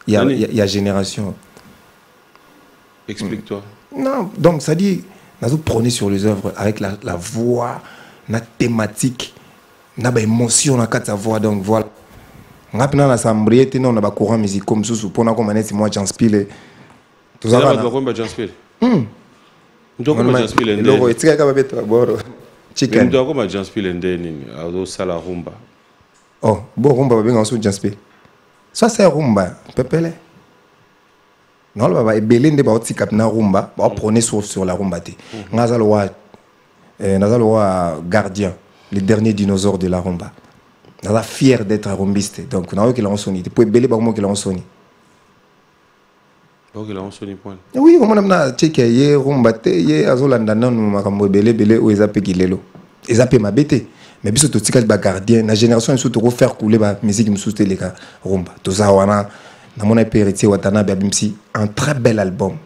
Il y a génération. Explique-toi. Non, donc ça dit, nous prenons sur les œuvres avec la voix, la thématique. On a des émotions dans sa voix, donc voilà. On a dans l'assemblée, on a des courants musicaux comme ça, pour nous, comme moi, j'inspire. Tout ça, on va j'inspire. Donc, on va j'inspire. Logo, tu sais comment tu vas boire. Chicken. Donc, on va j'inspire l'endéni. Alors, ça la rumba. Oh, bon rumba, va bien ensuite j'inspire. Ça c'est rumba, pepele. Non, on va belé de ba oti cap na rumba, on prenait sur la rumba té. Nazal roi gardien. Le dernier dinosaure de la rumba. Nous sommes fiers d'être rumbiste. Donc, nous avons qu'il a sonné. Tu peux belé par moi qu'il a sonné. Donc, il a sonné point. Oui, on a checké hier rumba té hier azolanda non nous makambo belé ou ezape kilelo. Ezape ma bête. Mais biso to tika ba gardien na génération surtout refaire couler ba musique me sous les gars rumba. Tout ça wana na mon héritier Watanabe Abimsi un très bel album.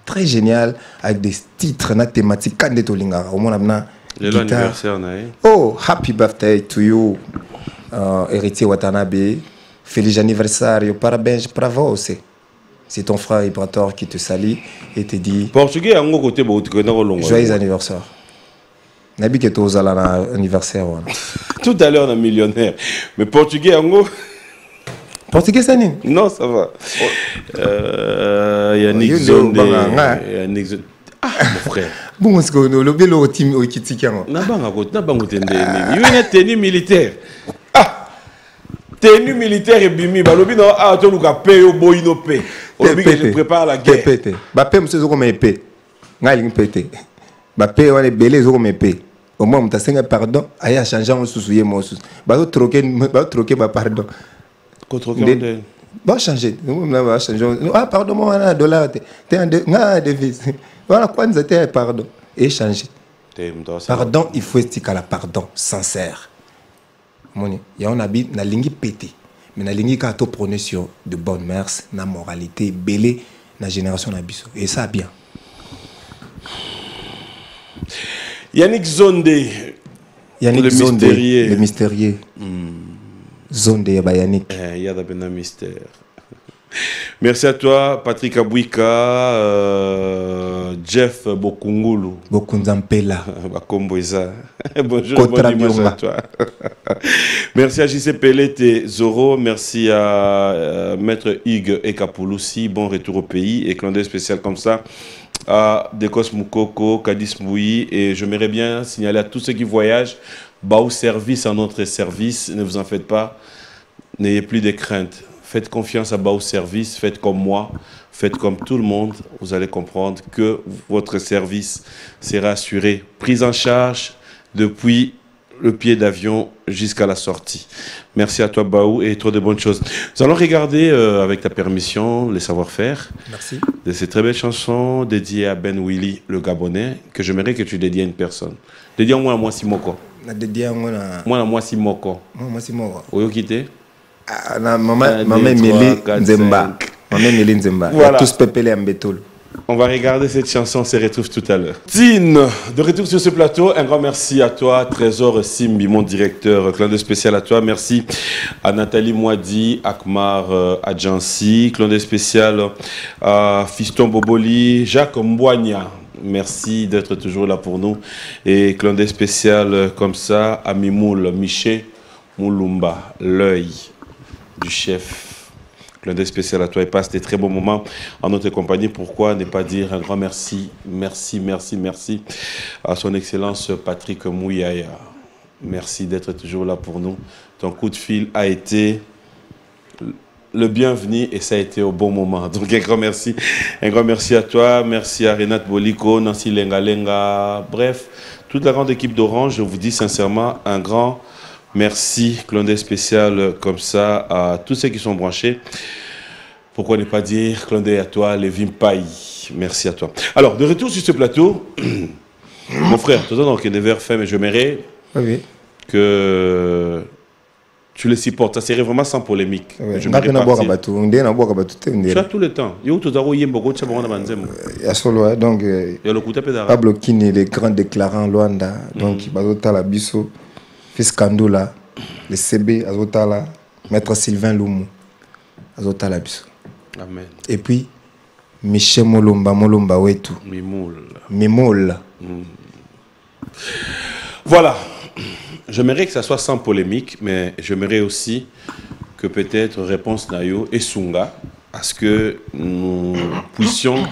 Très génial avec des titres na thématiques kande to lingara. Au moins l'anniversaire, oh, happy birthday to you, héritier Watanabe. Feliz anniversaire, parabéns, bravo aussi. C'est ton frère Ibrator qui te salue et te dit Portugais, à mon côté, joyeux anniversaire. Nabi que tu as anniversaire. Tout à l'heure, on est millionnaire. Mais portugais, en gros. Portugais, ça n'est? Non, ça va. Il y a un exode. Ah, mon frère. Bon, est-ce que nous le team au Kitikan? N'a pas tenue militaire. Ah, tenue militaire et bimi. Balobi non, ah, tu nous as payé au boino pay. Aujourd'hui, je prépare la guerre. Pété. Bapé, monsieur, vous m'avez payé. N'allez pété. Bapé, on est belé, vous m'avez payé. Au moins, on t'a fait pardon. Aïe, a changé en sous-souillé, moi. Bah, troquer, bah, pardon. Contre-commande. Bah, changer. Ah, pardon, moi, on a un dollar. T'es un devise. Voilà quoi nous était pardon. Échanger. Pardon, il faut estiquer la pardon sincère. Il y a un habit, na lingi pété. Mais na lingi quand on prône sur de bonnes mœurs, na moralité, belé, na génération na biso. Et ça bien. Yannick Zondé. Yannick Zondé. Le mystérieux. Zondé, Yannick. Il y a un mystère. Merci à toi, Patrick Abouika, Jeff Bokungulu. Bokunzampela. Bonjour, bon dimanche à toi. Merci à JC Pelete Zoro, merci à Maître Hugues Ekapouloussi, bon retour au pays, et clin d'œil spécial comme ça à Dekos Moukoko, Kadis Moui, et je m'aimerais bien signaler à tous ceux qui voyagent, au service à notre service, ne vous en faites pas, n'ayez plus de crainte. Faites confiance à Bao Service, faites comme moi, faites comme tout le monde. Vous allez comprendre que votre service sera assuré. Prise en charge depuis le pied d'avion jusqu'à la sortie. Merci à toi, Baou, et trop de bonnes choses. Nous allons regarder, avec ta permission, les savoir-faire. Merci. De ces très belles chansons dédiées à Ben Willy, le Gabonais, que j'aimerais que tu dédies à une personne. Dédié à moi, Simoko. Dédié à moi, Simoko. Moi, Simoko. Où quitté? Maman Mélé Nzemba. Maman Mélé Nzemba. Voilà. Tous pepelés en bétol. On va regarder cette chanson, on se retrouve tout à l'heure. Tine, de retour sur ce plateau, un grand merci à toi, Trésor Simbi, mon directeur, clin d'œil spécial à toi. Merci à Nathalie Moadi, Akmar Adjansi, clin d'œil spécial à Fiston Boboli, Jacques Mbouania. Merci d'être toujours là pour nous. Et clin d'œil spécial comme ça à Mimoul, Miché Moulumba, l'œil du chef. Clin d'œil spécial à toi et passe des très bons moments en notre compagnie. Pourquoi ne pas dire un grand merci, merci à son excellence Patrick Mouyaya. Merci d'être toujours là pour nous. Ton coup de fil a été le bienvenu et ça a été au bon moment. Donc un grand merci. Un grand merci à toi. Merci à Renate Boliko, Nancy Lenga, bref, toute la grande équipe d'Orange. Je vous dis sincèrement un grand merci. Clin d'œil spécial comme ça à tous ceux qui sont branchés. Pourquoi ne pas dire clin d'œil à toi, Lévin Paille. Merci à toi. Alors, de retour sur ce plateau, mon frère, tout donc des vers faits, mais je m'aimerais que tu le supportes. Ça serait vraiment sans polémique. Oui. Je m'aimerais partir. Tu as tout le temps. donc, Pablo Kini, les grands déclarants Luanda, donc, Bazotala Bisso, Fils Kandoula, le CB, Azotala, Maître Sylvain Loumou, Azotala Bisso. Amen. Et puis, Michel Molomba Wetu. Mimoul. Voilà. J'aimerais que ça soit sans polémique, mais j'aimerais aussi que peut-être Réponse Nayo et Sunga, à ce que nous puissions,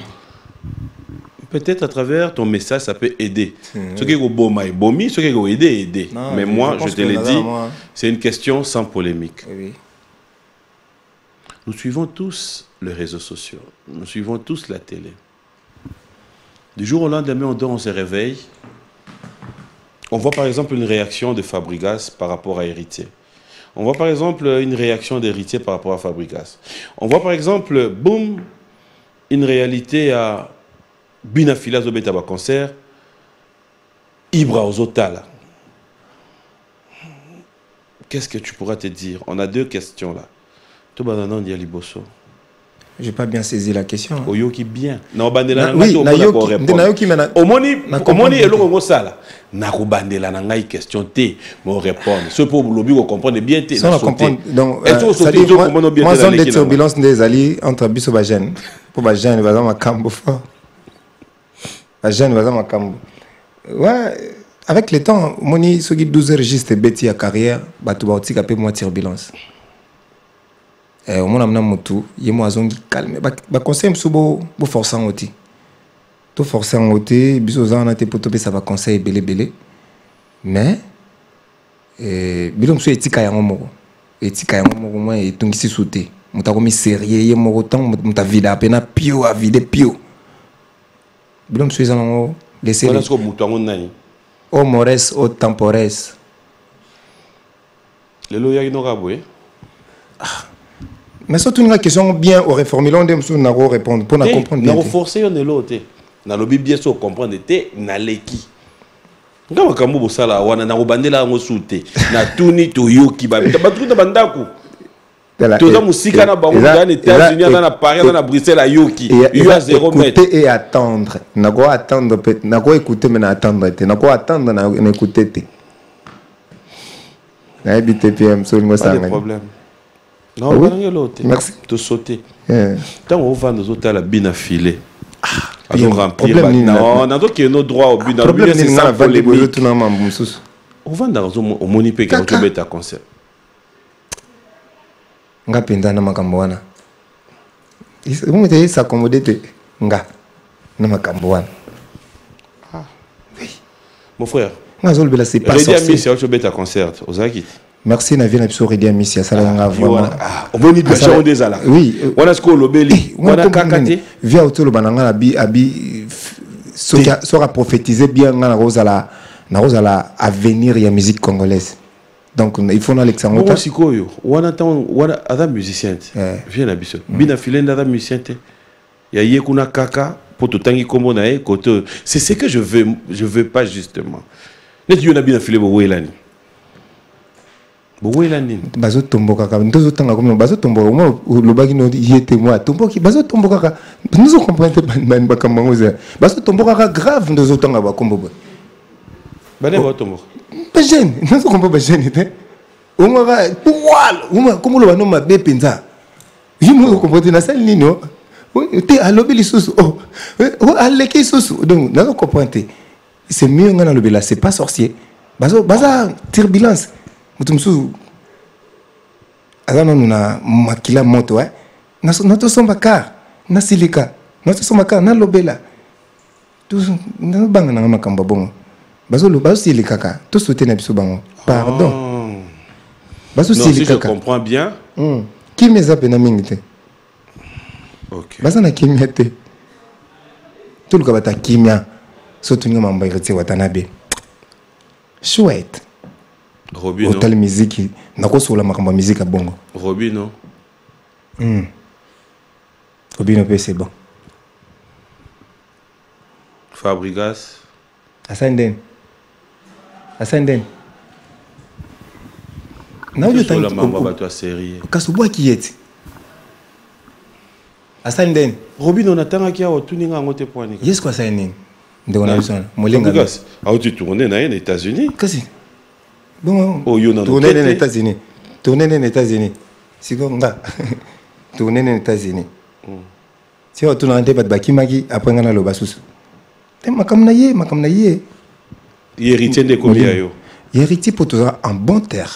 peut-être à travers ton message, ça peut aider. Ce qui est au bomi, ce qui est aider. Mais moi, je te l'ai dit, c'est une question sans polémique. Oui. Nous suivons tous les réseaux sociaux. Nous suivons tous la télé. Du jour au lendemain, on se réveille. On voit par exemple une réaction de Fabregas par rapport à Héritier. On voit par exemple une réaction d'Héritier par rapport à Fabregas. On voit par exemple, boum, une réalité à Binafila Zobetaba Concert, Ibra Ozotala. Qu'est-ce que tu pourras te dire? On a deux questions là. Je n'ai pas bien saisi la question. Oyoki bien. Non, bandela oui, Nayoki Omoni eloko sala. Na ko bandela na ngai question T, mo répondre. Ce pour lobi ko comprendre bien T. Ça comprendre. Donc ça dit moi zone de turbulence des alliés entre biso ba jeune. Pour ba jeune va dans ma cambo fort. Ba jeune va dans ma cambo. Ouais, avec le temps, moni soki 12 registres beti à carrière, ba tu ba otika pe moi turbulence. Au moins amna mutu yemo azongi calme ba conseil msubo bo forçant oti to forçant oti biso zana te poto pe ça va conseil belé mais bilo msu etika yango moko moi etungisi souté mutako mi sérieux yemo temps muta vida pena pio a vide pio bilo msu ezango laisser voilà ce que mutu ngo nani o mores o tempores le loya inoka boye mais surtout une question bien au réformulon de monsieur Naro répondre pour na comprendre bien. Naro forcer on est l'autre. Na lobi bien so comprendre te na leki. Ngama kambo bosala wana na robandela ngo soute. Na tuni to yoki ba batruta bandaku. Toza musika na bango dans les États-Unis na Paris na Bruxelles à yoki. Il y a 0 mètre. Écouter et attendre. Na go attendre na go écouter mais na attendre te. Na go attendre na écouter te. Na habiter PM so ngo ça. Pas de problème. Non, oui. Merci. De sauter. Tant on va nous autres à la bine affilée. Alors remplir. Non, on a qui nos droits au but. Problème c'est ça polémique. On va dans au monipé quand tu mets à concert. Nga penda na makambo wana. Vous mettez ça accommodé te nga na makambo wana. Ah. Oui. Mon frère. Nga zolbela c'est pas sorcier. Redia Missia tu mets à concert. Ozaki. Merci na vie na biso Redia Missia ça la vraiment. On boni déjà on des ala. Oui. On a ce qu'on lobeli. On a kakate. Via autour le bananga abi sera prophétisé bien na rozala avenir ya musique congolaise. Donc il faut l'Alexandre. Moi sikoyo, wana ada musicien. Viens na biso. Bina filenda ada musicien. Ya yekuna kaka pour tout tangi kombo na e koto. C'est ce que je veux pas justement. Net yo na bina filé bo welani. Bazo tomboka ka ndozo tanga comme bazo tomboka moi le bagi no yete moi tomboki bazo tomboka ka nous comprendre ban bakamangoza bazo tomboka ka grave ndozo tanga ba kombo ba bane ba tomboka ba jeune nous comprendre ba jeune te o moi ba wala comme le bano mabe penza yimo comprendre na sel nino te alobeli susu oh aleki susu donc nous comprendre c'est mieux ngana lobela c'est pas sorcier bazo turbulence mutumsu azana nuna makila moto nato somba car na silika nato somba car na lobela tous na banga na makambo bongo Bazolo si les caca. Tout sauté na biso bango. Pardon. Baso si les caca. Je comprends bien. Qui me zappe na mingite. OK. Baso na kimia te. Tout le kabata kimia. Surtout nga mamba irete watanabe. Chouette. Robino. Hotel musique. Nako sola makamba musique a bongo. Robino. Robino c'est bon. Fabregas. Ascenden. Na yo tangi mamba bato série. Kasubwa qui est. Ascenden. Robino natanga kia otuninga ngote poani. Yes quoi Ascenden. Ndeko na bisona. Molenga. Ah tu tourner na les États-Unis. Kasi. Bon. Oh yo na tourner les États-Unis. Tourner les États-Unis. Siko nga. Tourner les États-Unis. Si on tourne en débat bakimaki après ngana lo basusu. Te makamna ye. Héritier de combien yo? Héritier pour toi en bon terme.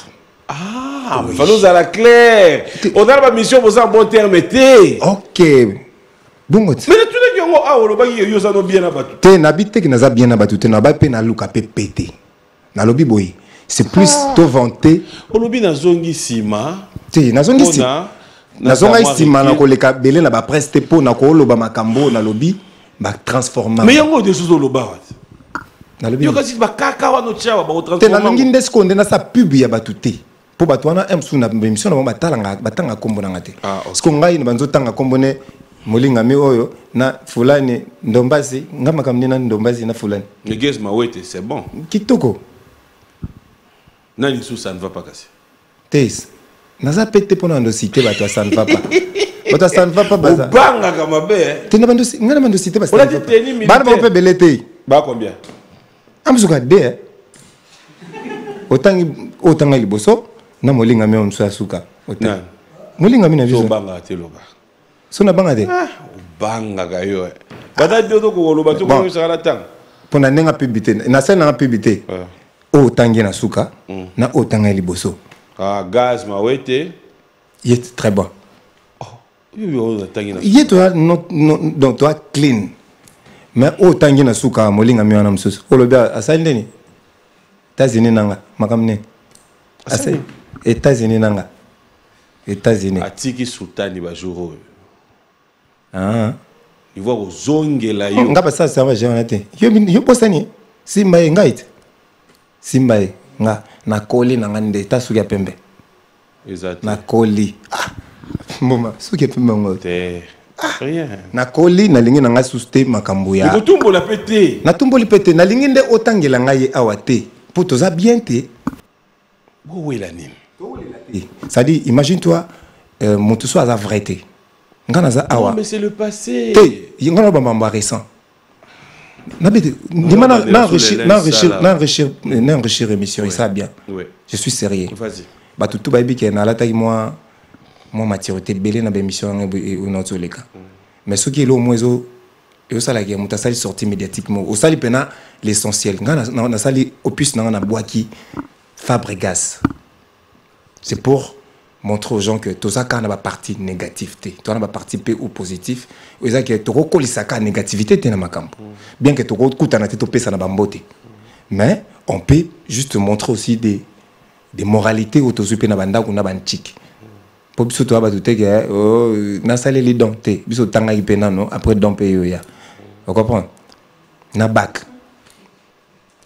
Ah, il faut nous à la claire. On a la mission pour ça en bon terme. OK. Bon. Mais tu n'es pas ah on va y yo ça no bien abattu. Te nabite que naza bien abattu te na ba pe na luka pe pété. Na lobi boy. C'est plus to vanter. O lobi na zongi sima. Te na zongi sima. Na zonga sima na ko leka belé na ba preste po na ko loba makambo na lobi ba transformer. Mais yango de sous loba. Yo kasi ba kaka wa no chawa ba transformer. Te na longi ndesko ndena sa pub ya batute. Po batwana emsu na émission na batanga batanga kombo na ngate. Parce que ngai na banzo tanga kombo ne molinga mi oyo na fulani ndombazi ngama kamnina ndombazi na fulani. Nigez mawete c'est bon. Kitoko. Nani sous ça ne va pas casser. Tes. Naza pété pour ndo cité bato ça ne va pas. Bato ça ne va pas baza. Banga kama be. Te na bando ngana bando cité basa. On a dit teni militaire. Ba ba pe belete. Ba combien? Amsuka de. Otanga liboso na molinga mi omso asuka. Otanga. Molinga mi na biso. So banga te loba. So na banga de. Banga ga yo. Bada dodo ko loba to ko sala tang. Pona nenga pibité. Na sala na pibité. Otangi na suka na otanga liboso. Ah gaz mawete. Il est très bon. Oh, yo tangi na. Il est toi donc toi clean. Mais otangi na suka molinga mi wana msusu. Olobia asali États-Unis nanga makamne. Asali États-Unis nanga. États-Unis. Atiki sultani ba jour. Ah. Il voit aux ongela yo. Ngaba ça va gérer té. Yo posani. Simba ngait. Simba nga na koli na ngande ta suki pembe. Exact. Na koli. Ah. Moma suki pembe ngote. Rien. Na koli na lingi na nga suste makambo ya. Ni tumbo la pété. Na tumbo li pété na lingi nde otangela ngai awate. Pour toza bien té. Où est la nime? Ça dit imagine-toi mon tout soit la vérité. Ngana za awa. Non mais c'est le passé. Té, ngana ba mamba récent. Na enrichir émission et ça bien. Oui. Je suis sérieux. Vas-y. Ba tout baby ke na la taille moi maturité belé na émission ou notre leka. Mais ce qui est là au moins et ça la guerre mutasali sorti médiatiquement. Au sali pena l'essentiel. Na sali opus na boaki Fabregas. C'est pour montrer aux gens que tout ça quand on a partie négative toi on a participé ou positif et ça que tu reconnais ça quand négativité t'es dans ma camp bien que tu reconnais na tête ça na bambote mais on peut juste montrer aussi des moralités autour de na banda ou na bantik pour biso to ba douter que oh na salé les dons té biso tanga ipena non après don pe yo ya vous comprenez na bac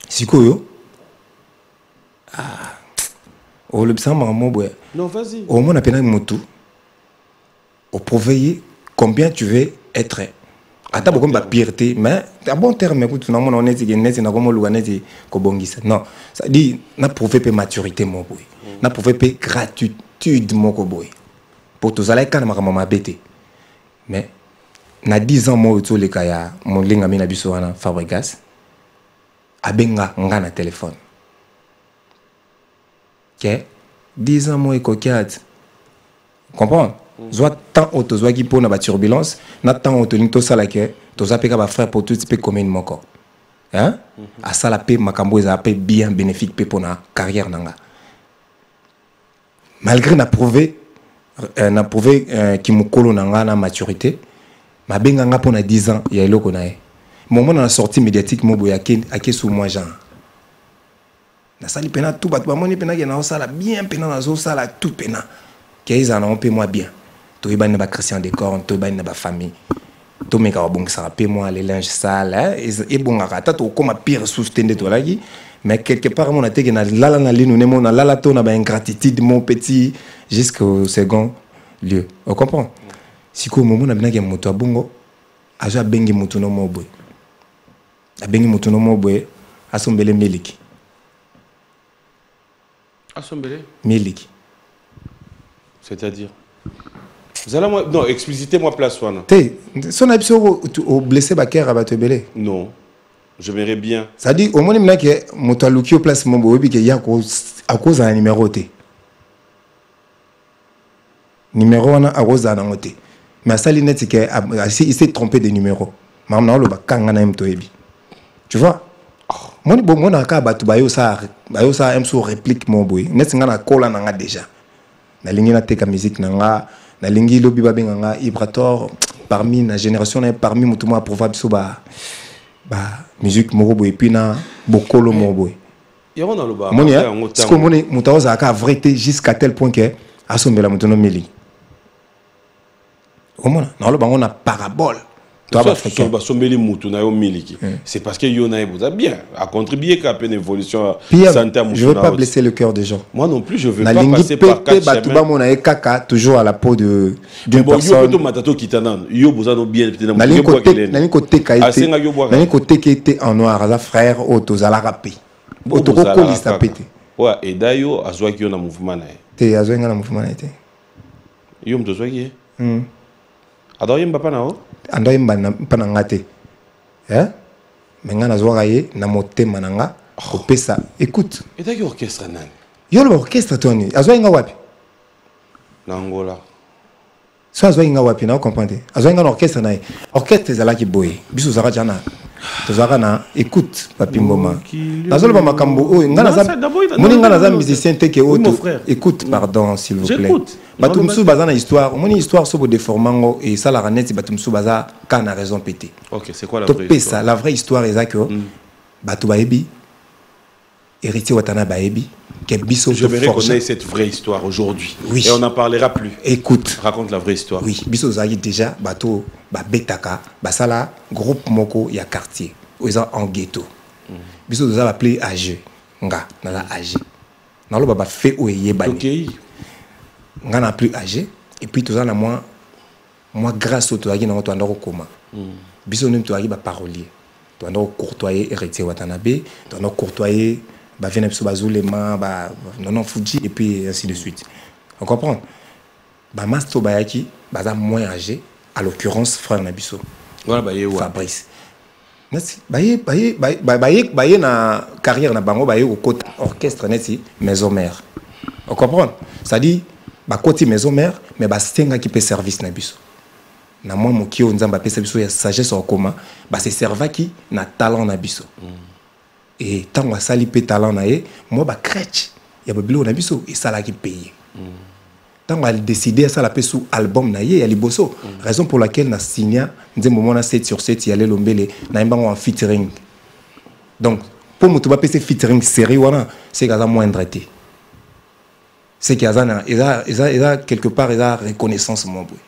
sikoyo oh le sang maman boy. Non, vas-y. Au moins, on a peine un motu. Au prouver combien tu veux être. Attends, beaucoup de piété, mais à bon terme, écoute, on est dit, non, ça dit, n'a prouvé peu maturité, mon boy. N'a prouvé peu gratitude, mon boy. Pour tous les cas, ma bête. Mais, na 10 ans, moi, tout les cas, mon linga mina bisoana Fabregas, abenga ngana téléphone. Ok? 10 ans, moi, coquette. Comprends? Soit tant auto, soit qui pour la turbulence, n'a tant auto, ni tout ça là que, tout ça peut faire pour tout type commun mon corps. Hein? À ça la paix, ma cambo, ça paix bien bénéfique pour la carrière nanga. Malgré n'a prouvé qui me colle nanga na maturité, ma benga pour na 10 ans, il y a l'eau qu'on a. Moment dans la sortie médiatique, moi, boy, à qui sous moi, genre. na sali pena tout bato ba moni pena ke na osala bien pena na zo sala tout pena ke ils en ont pe moi bien to iba na ba Christian Décor to iba na ba famille to meka ba bongisa pe moi les linges sales et bongaka ta to comme pire sous tende to lagi mais quelque part mon ateke na lala na linu ne mon na lala to na ba ingratitude mon petit jusqu'au second lieu on comprend siko momo na bina ke moto abongo aja bengi moto no mobwe abengi moto no mobwe asombele miliki miliki c'est-à-dire vous allez moi non explicitez-moi place wana te son abso au blessé baker abatebele non j'aimerais bien ça dit au moins mina ke moto aluki au place mombo obi ke ya à cause d'un numéro T numéro wana à cause d'un ngote mais ça l'inet que il s'est trompé de numéro maman lo bakanga na mto ebi tu vois moi bon moi na ka batu bayo ça emso réplique mon boy net nga na kola na nga déjà na lingi na teka musique na nga na lingi lobi ba benga nga Ibrator parmi na génération na parmi mutu mo approuva biso ba musique moko boy puis na bokolo mon boy yoro na lo ba moni ce que moni mutaoza ka vérité jusqu'à tel point que asombela mutu no mili au moins na lo bango na parabole. C'est parce que Yona vous a bien a contribué qu'à peine évolution santé. Je veux pas blesser le cœur des gens. Moi non plus, je veux pas passer par quatre chemins. Kaka toujours à la peau de d'une personne. Côté qui était en noir, la frère auto à la rapé. Auto coliste pété. Ouais, et d'ailleurs azwa qui na mouvement na. Te azwa na mouvement na té. Yom to zwa qui? Adoro yemba pa na o? Ando yemba na pa na ngate. Hein? Mais nga na zwa ye na motema na nga opesa. Écoute. Et d'ailleurs orchestre nani? Yo l'orchestre toni. Azwa nga wapi? Na Angola. So azwa nga wapi na comprendre. Azwa nga orchestre na. Orchestre ezala ki boye. Biso zara jana. Tozara na écoute papi mboma. Nazolo ba makambo o nga na za. Moni nga na za musicien te ke auto. Écoute pardon s'il vous plaît. Batumsu baza na histoire, moni histoire so bo déformango et ça la raneti batumsu baza kana raison pété. OK, c'est quoi la vraie histoire? La vraie histoire est que batu baebi héritier watana baebi que biso je vais reconnaître cette vraie histoire aujourd'hui. Oui. Et on n'en parlera plus. Écoute, raconte la vraie histoire. Oui, biso zaki déjà bato ba betaka basala groupe moko ya quartier ils sont en ghetto. Biso za appelé AG nga na la AG. Na lo ba fait oyé bani. OK. Nga na plus âgé et puis tout ça na moi grâce au toagi na to ndako koma biso nem toagi ba parolier to ndako courtoyer héritier watanabe to ndako courtoyer ba vient biso bazulema ba non fuji et puis ainsi de suite on comprend ba masto bayaki baza moins âgé à l'occurrence frère na biso voilà baye Fabrice neti baye na carrière na bango baye au côté orchestre neti maison mère on comprend ça dit ba côté maison mère mais ba stenga qui peut service na biso na moi moki o nzamba pesa biso ya sagesse au coma ba se serva qui na talent na biso et tant wa sali pe talent na ye moi ba crèche ya babilo na biso et ça là qui paye tant wa décider ça la pe sous album na ye ya liboso raison pour laquelle na signa nzembo mona 7 sur 7 ya lelo mbele na mbango en featuring donc pour mutu ba pesa featuring série wana c'est kaza moindre été c'est qu'il y a quelque part il y a reconnaissance mon boy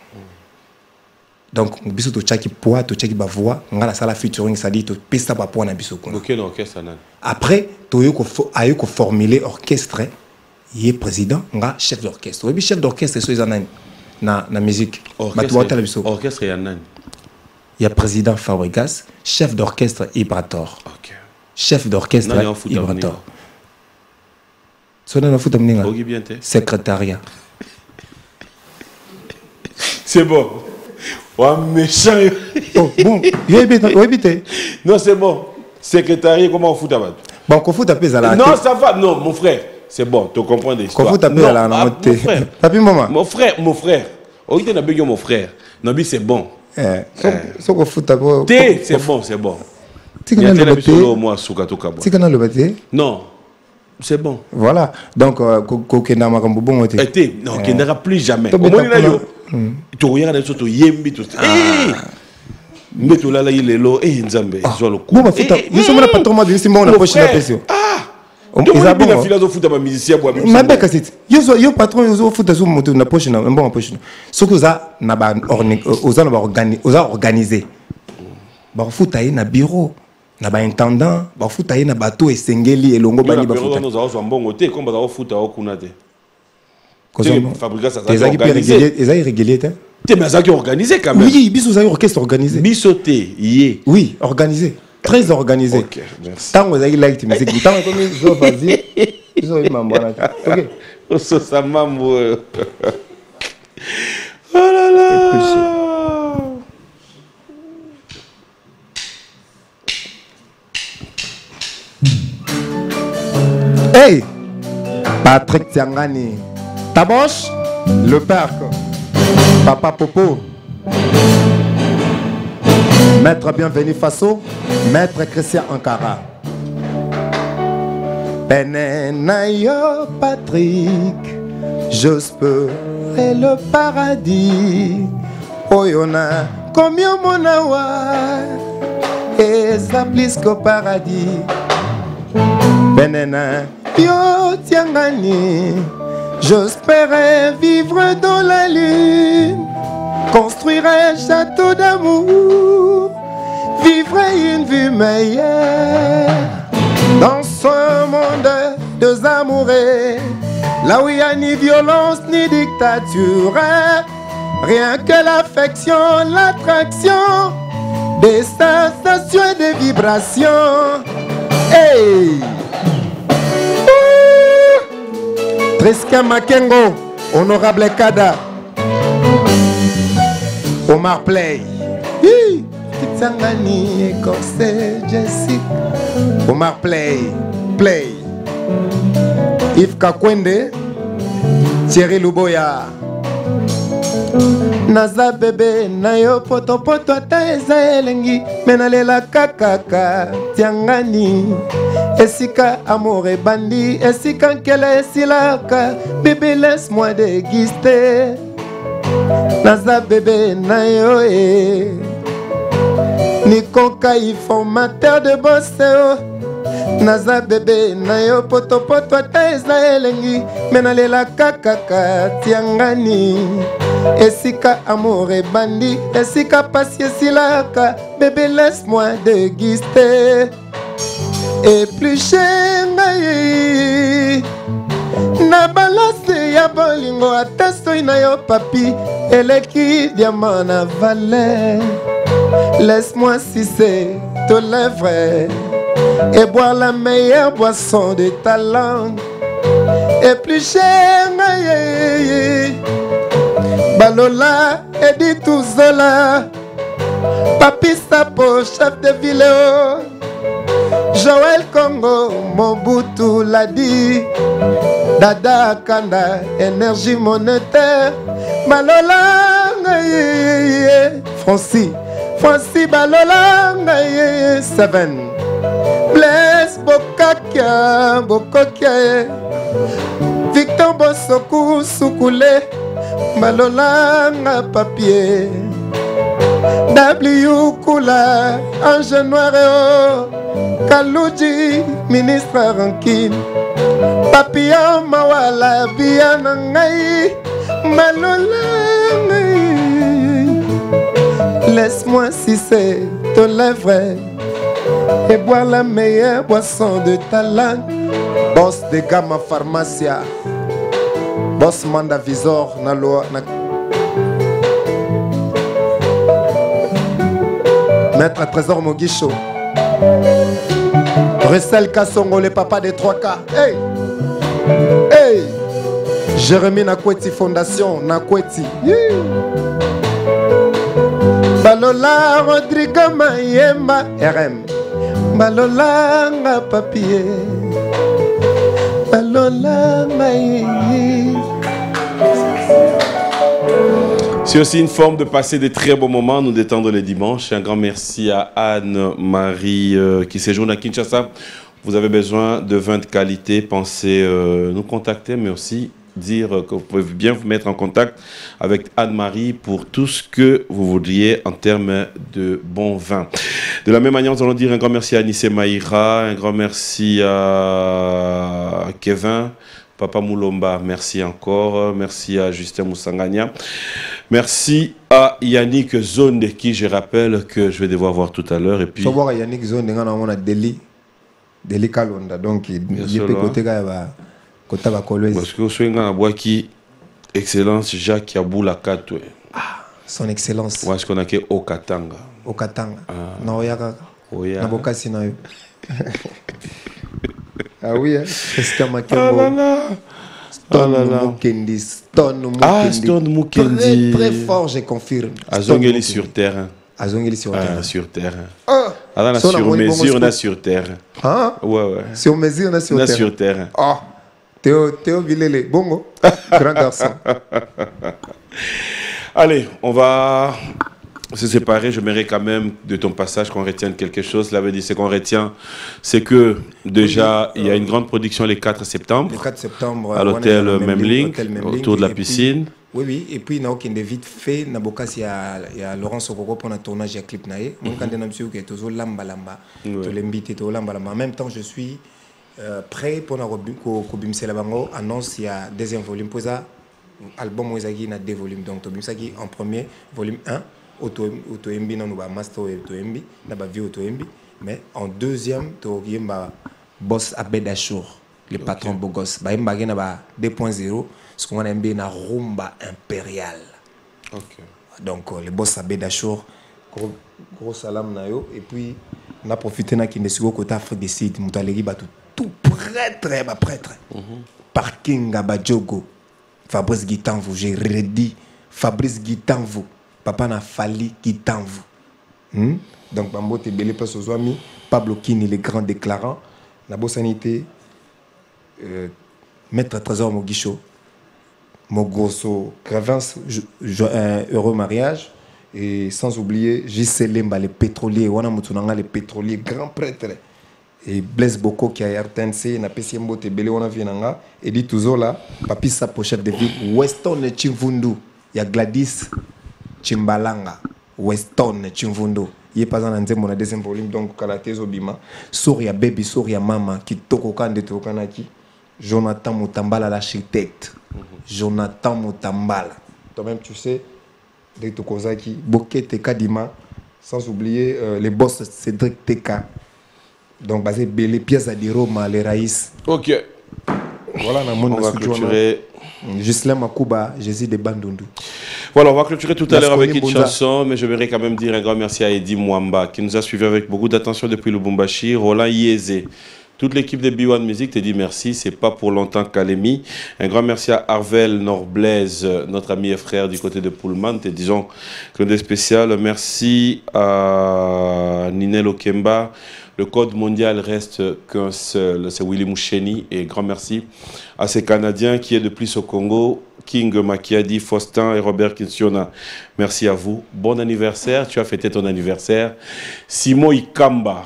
donc biso to chaki poa to chaki ba voix ngala sala featuring ça dit to pesa ba poa na biso ko OK l'orchestre nan après to yo ko formuler orchestre y est président nga chef d'orchestre oui chef d'orchestre so izana na musique orchestre ya nani il y a président Fabregas chef d'orchestre Ibrator OK chef d'orchestre Ibrator secrétariat. C'est bon. Oh, méchant. Oh, bon, non, c'est bon. Secrétariat, comment on fout à battre? Bon, on fout à paix à la. Non, ça va. Non, mon frère. C'est bon, tu comprends l'histoire. On fout à paix à la montée. Papi, maman. Mon frère. Oh, il a mon frère. Nabi, c'est bon. C'est qu'on fout à paix. C'est bon, c'est bon. Tu connais le bâtiment? Non. C'est bon. Voilà. Donc, Kokena Makambo bon était. Non, qui n'ira plus jamais. Au moins, tu regardes sur ton yembi, tout ça. Mais tu l'as là, il est là, et Nzambe, ils ont le coup. Bon, nous sommes pas trop mal de Simon, la poche de la pression. Ils ont bien filé au foot à musicien bois. Mais ben cassette. Yo patron yo foot zo moto na poche na bon poche. Ce que ça na ba organisé. Ba foot ayi na bureau. Na ba intendant, ba foot ayi na bateau esengeli elongo bani ba foot. Nous avons un bon côté comme ba foot à okunate. Fabriquer ça. Les irréguliers hein. T'es mais ça qui organisé quand même. Oui, biso ça orchestre organisé. Bisoté, yé. Oui, organisé. Très organisé. OK, merci. Tant vous avez like musique, tant comme je vas-y. Je vais m'embrouiller. OK. Oh ça mambo. Oh là là. Hey, Patrick Tiangani, Taboche, le père, Papa Popo, Maître Bienvenu Faso, Maître Christian Ankara. Penenayo Patrick, j'espérais le paradis. Oyona, combien mon awa, et ça plus qu'au paradis. Benena, yo tiangani, j'espérais vivre dans la lune, construire un château d'amour, vivre une vie meilleure. Dans ce monde de amoureux, là où il n'y a ni violence ni dictature, rien que l'affection, l'attraction, des sensations et des vibrations. Hey! Trisca Makengo, Honorable Kada, Omar Play, Kitsangani, Écossais, Jessica, Omar Play, Yves Kakwende, Thierry Luboya. Naza bébé na yo poto poto ata eza elengi menalela kakaka tiangani esika amour ebandi esika nkele esilaka bébé laisse-moi déguster naza bébé na yo Nikonkai formateur de bosseo naza bébé na yo poto poto ata eza elengi menalela kakaka tiangani esika amour ebandi esika pasi esilaka bébé laisse-moi déguster éplucher ngai na balase ya bolingo ata soi na yo papi eleki diamant na valet laisse-moi sucer tes lèvres et boire la meilleure boisson de ta langue éplucher ngai Balola, Edith Zola, Papi Sapo, chef de vidéo, Joël Congo, Mobutu l'a dit, Dada Kanda, énergie monétaire, Balola, Francis Balola, Seven, Blaise Bokakia, Victor Bosoku, Soukoulé, Malolanga papier W Kula Ange Noir Kalouji ministre Rankin Papillon Mawala Bianangai Malolanga laisse-moi sucer tes lèvres et boire la meilleure boisson de ta langue boss de Gamma Pharmacia Boss Manda Visor na loi na Maître Trésor Moguicho Russell Kassongo le papa des 3K hey hey Jérémy Nakweti Fondation Nakweti Balola Rodrigo Mayemba RM Balola nga papier Balola Mayemba. C'est aussi une forme de passer des très bons moments, nous détendre les dimanches. Un grand merci à Anne-Marie qui séjourne à Kinshasa. Vous avez besoin de vin de qualité, pensez nous contacter, mais aussi dire que vous pouvez bien vous mettre en contact avec Anne-Marie pour tout ce que vous voudriez en termes de bon vin. De la même manière, nous allons dire un grand merci à Anissé Maïra, un grand merci à Kevin, Papa Moulomba, merci encore. Merci à Justin Moussangania. Merci à Yannick Zone, de qui je rappelle que je vais devoir voir tout à l'heure. Et puis... voir Yannick Zone, on a Delhi Kalonda, donc il peut côté côté Kolwezi. Parce que vous avez un qui Excellence Jacques Yaboula Katwe. Ah, son excellence. Ouais, ce qu'on a que Okatanga. Okatanga. Non, yaka. Oya. Na bokasi na yo. Ah oui, hein. Esther Makembo. Ah là là. Stone Mukendi. Stone Mukendi. Ah, Stone Mukendi. Très, très fort, je confirme. Azongeli sur terrain. Azongeli sur terrain. Sur terrain. Ah. Alors, on a sur mesure, on a sur terrain. Hein? Ouais, ouais. Sur mesure, on a sur terrain. On a sur terrain. Ah. Théo Vilele. Bongo. Grand garçon. Allez, on va se séparer. Je m'aimerais quand même de ton passage qu'on retienne quelque chose. Là, veut dire, c'est qu'on retient, c'est que déjà, il y a une grande production le 4 septembre. Le 4 septembre, à l'hôtel Memling, autour de la piscine. Oui, et puis, il y a aucun vite fait. Il y a Laurent Sokoko pour un tournage de clip. Moi, quand je suis en même temps, je suis prêt pour la bango annonce il y a deuxième volume. Pour ça, album il y a deux volumes. Donc, en premier, volume 1. Auto-MB, nous avons master auto-MB, nous avons vie auto-MB. Mais en deuxième, nous avons boss Abed Achour, le patron Bogos. Nous avons 2.0, ce qu'on a un rumba impérial. Donc, le boss Abed Achour, gros salam na yo. Et puis, on a profité de la côté Afrique du Sud. Nous avons tout prêtre. Parking à Badjogo. Fabrice Guitanvou, j'ai redit. Fabrice Guitanvou. Papa n'a fallu qu'il t'envoie. Donc, Bambo te belé pas aux amis. Pablo Kini, le grand déclarant. La bonne sanité. Maître Trésor Moguicho. Mogrosso Gravance. Heureux mariage. Et sans oublier, J.C. Lemba, le pétrolier. Wana Moutounanga, le pétrolier. Grand prêtre. Et Blaise Boko qui a RTNC. Na PCMbo te belé. Wana Vienanga. Et dit toujours là. Papi Sapo, chef de ville. Weston Chimvundu. Il y a Gladys Chimbalanga, Weston, Chimvundo. Il est pas en deuxième deuxième volume, donc Kalatezo Bima. Souria Baby, Souria Mama, qui tokokan de Tokanaki. Jonathan Moutambala, l'architecte. Jonathan Moutambala. Toi-même, tu sais, de Tokozaki, Bokete Kadima, sans oublier les boss Cédric Teka. Donc, basé les pièces à Roma, les Raïs. Ok. Voilà, on va clôturer. Gislain Makouba, Jésus de Bandundu. Voilà, on va clôturer tout à l'heure avec une chanson, mais je voudrais quand même dire un grand merci à Eddie Mwamba, qui nous a suivis avec beaucoup d'attention depuis Lubumbashi, Roland Yézé. Toute l'équipe de B1 Music te dit merci, c'est pas pour longtemps Kalemi. Un grand merci à Arvel Norblaise, notre ami et frère du côté de Pullman, te disons que des spécial. Merci à Ninel Okemba. Le code mondial reste qu'un seul, c'est Willy Moucheni. Et grand merci à ces Canadiens qui est de plus au Congo, King Makiadi, Faustin et Robert Kinsiona. Merci à vous. Bon anniversaire, tu as fêté ton anniversaire. Simon Ikamba,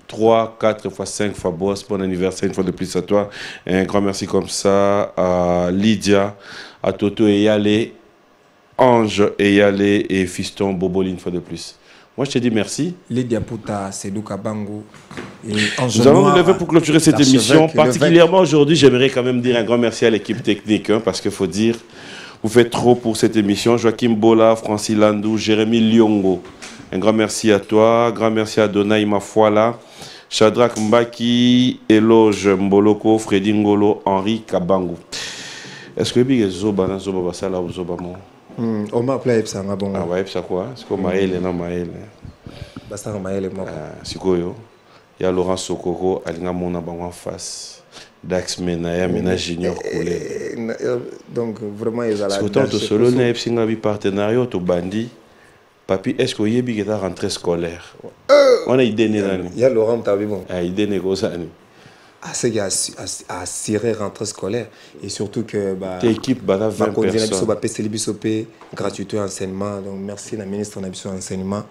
3, 4 fois 5 fois boss. Bon anniversaire une fois de plus à toi. Et un grand merci comme ça à Lydia, à Toto et Yale, Ange et Yale et Fiston Boboli une fois de plus. Moi, je te dis merci. Lydia Puta, Sedou Kabango. Nous allons nous lever pour clôturer cette émission. Particulièrement aujourd'hui, j'aimerais quand même dire un grand merci à l'équipe technique, parce qu'il faut dire, vous faites trop pour cette émission. Joachim Bola, Francis Landou, Jérémy Lyongo. Un grand merci à toi. Grand merci à Donaï Mafuala, Shadrach Mbaki, Eloge Mboloko, Freddy Ngolo, Henri Kabango. Est-ce que vous avez Zoba Basala ou Zoba Mo? On m'a appelé Epsanga bon. Ah ouais, Epsa quoi? C'est comme Maël et non Maël. Bastard Maël et moi. C'est quoi yo? Il y a Laurent Sokoko, Alinga Mona Bango en face. Dax Menaya, Mena Junior Koulé. Donc vraiment, ils ont la. C'est autant de solo, n'a Epsinga bi partenariat, to bandi. Papi, est-ce que Yebi est à rentrée scolaire? On a idée nélani. Il y a Laurent Tabibon. Ah, idée négociée. C'est qu'il y a assuré rentrée scolaire et surtout que tes équipes bah 20 personnes gratuité enseignement. Donc merci la ministre de l'enseignement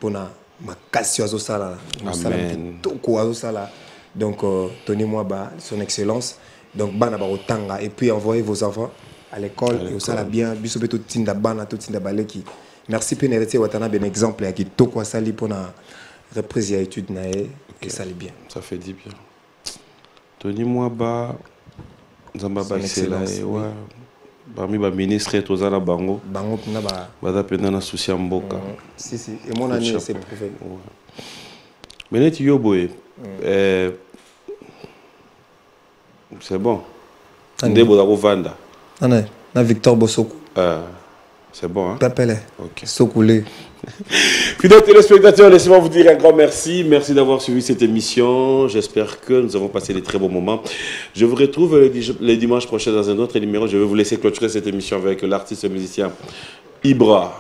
pour ma cassio à sala. Donc Tony Mwaba, son excellence Donc, bana ba otanga et puis envoyez vos enfants à l'école et ça la bien. Biso beto tinda bana to tinda baleki. Merci Pénérité Watana ben exemple qui toko sali pour na reprise à étude nae et ça li bien. Ça fait 10 bien. Tony Mwaba Zamba Baisela et ouais. Parmi les ministres et tous à la bango. Bango na ba. Bada pena na souci mboka. Si si. Et mon année c'est prouvé. Mais net yoboé. C'est bon. Ndebo da Vanda. Non, na Victor Bosoku. C'est bon, hein? Papele. Ok. Sokoulé. Fidèles téléspectateurs, laissez-moi vous dire un grand merci. Merci d'avoir suivi cette émission. J'espère que nous avons passé des très bons moments. Je vous retrouve les dimanches prochains dans un autre numéro. Je vais vous laisser clôturer cette émission avec l'artiste musicien Ibra,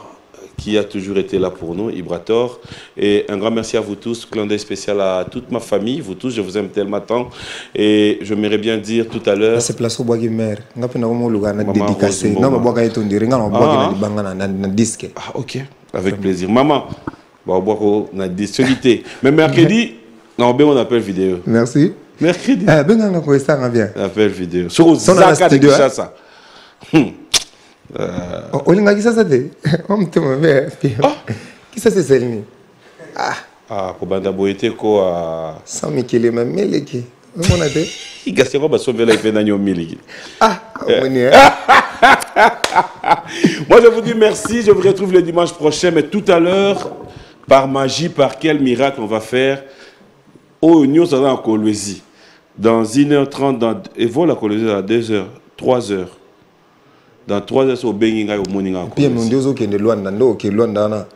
qui a toujours été là pour nous, Ibrator. Et un grand merci à vous tous, clin d'œil spécial à toute ma famille, vous tous, je vous aime tellement tant. Et je m'aimerais bien dire tout à l'heure... C'est place au bois mère. On a pas de dédicacé. Non, mais bois est on dirait on bois na disque. Ah ok, avec plaisir. Maman, bois na disque. Mais mercredi, on appelle vidéo. Merci. Mercredi. Ben on a ça bien. Appelle vidéo. Sur Zaka de Kishasa. Olinga qui ça te on me tome bien qui ça c'est celle-ni pour banda boité ko a sans mikele ma meleki on a dit il gasse ko ba sauver la peine nyo miliki moi je vous dis merci, je vous retrouve le dimanche prochain, mais tout à l'heure par magie, par quel miracle on va faire au New ça dans Kolwezi dans 1h30 et voilà Kolwezi à 2h 3h. Dans 3 heures, au Benginga au Moninga. Puis, mon Dieu, qui est de Luanda, qui est de Luanda,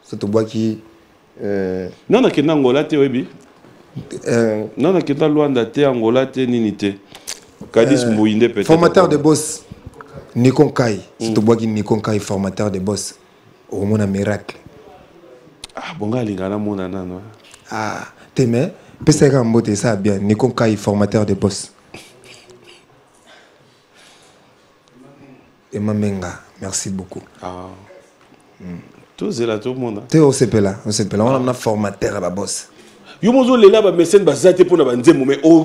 c'est au bois qui. Non, qui est Angola, tu es non, qui est Luanda, tu es Angola, tu es Ninité. Kadis Mouinde, peut-être. Formateur de boss, Nikon Kai. C'est au bois qui Nikon Kai, formateur de boss. Au Mona Miracle. Ah, bon, gars, Lingana Monana. Ah, t'es mais, peut-être que Mbote, ça bien. Nikon Kai, formateur de boss. Et Mamenga, merci beaucoup. Ah. Tout c'est là, tout le monde. Tu es au CP là, on a un formateur à la bosse. Yo mozo le là ba mécène ba zate pour na ba nzembo mais au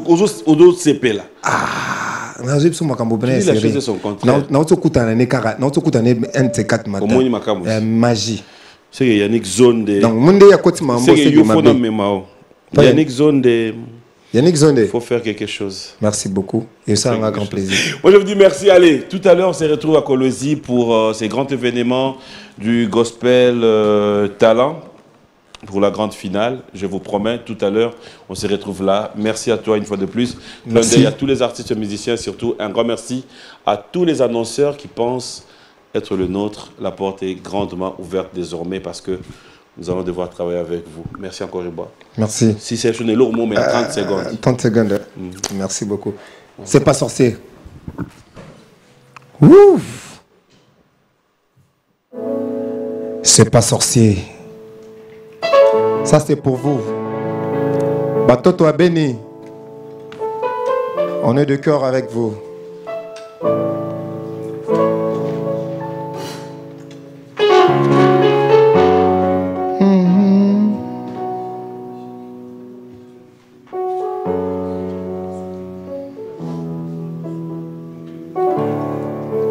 CP là. Ah, na j'ai besoin makambo bene série. Il a son contraire. Na otokutana ne kara, na otokutana NT4 matin. Comment ni makambo. Magie. C'est Yannick zone de. Donc monde ya koti mambo c'est yo faut na memao. Yannick zone de. Yannick Zonde. Il faut faire quelque chose. Merci beaucoup. Et ça, un grand plaisir. Moi, je vous dis merci. Allez, tout à l'heure, on se retrouve à Kolwezi pour ces grands événements du Gospel Talent pour la grande finale. Je vous promets, tout à l'heure, on se retrouve là. Merci à toi une fois de plus. Merci à tous les artistes et musiciens, surtout un grand merci à tous les annonceurs qui pensent être le nôtre. La porte est grandement ouverte désormais parce que nous allons devoir travailler avec vous. Merci encore, Iba. Merci. Si c'est un lourd mot, mais 30 secondes. 30 secondes. Merci beaucoup. C'est pas sorcier. Ouf. C'est pas sorcier. Ça, c'est pour vous. Batoto a béni. On est de cœur avec vous.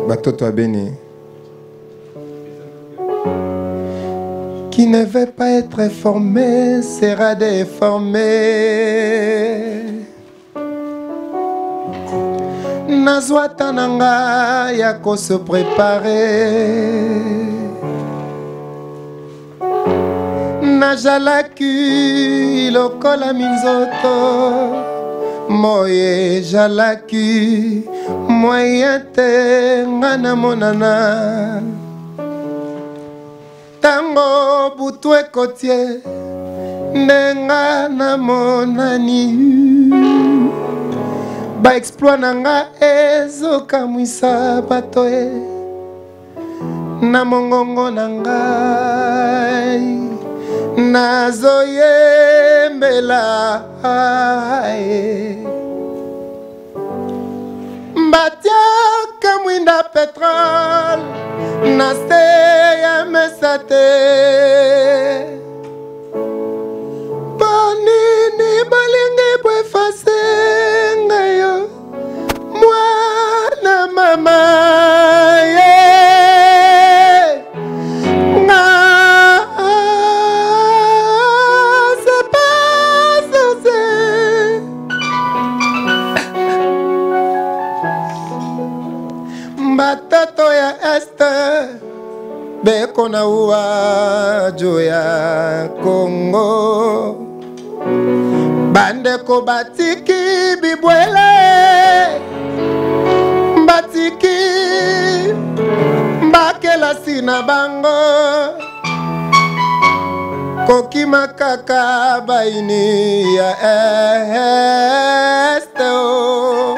Batoto a béni. Qui ne veut pas être formé sera déformé. Nazwata nanga yako se préparer. Najalaki lokola minzoto. Moye jalaki moyen te ngana monana. Tango butu ekotie ndenga na monani. Ba exploit nanga ezokamwisa bato e na mongongo nangai nazoyembela mbatiaka mwinda petrol na se ya mesa te ponini bolingi boefase ngayo Batato ya este beko na uwajo ya Congo bandeko batiki bibwele batiki bakela sina bango koki makaka baini ya este o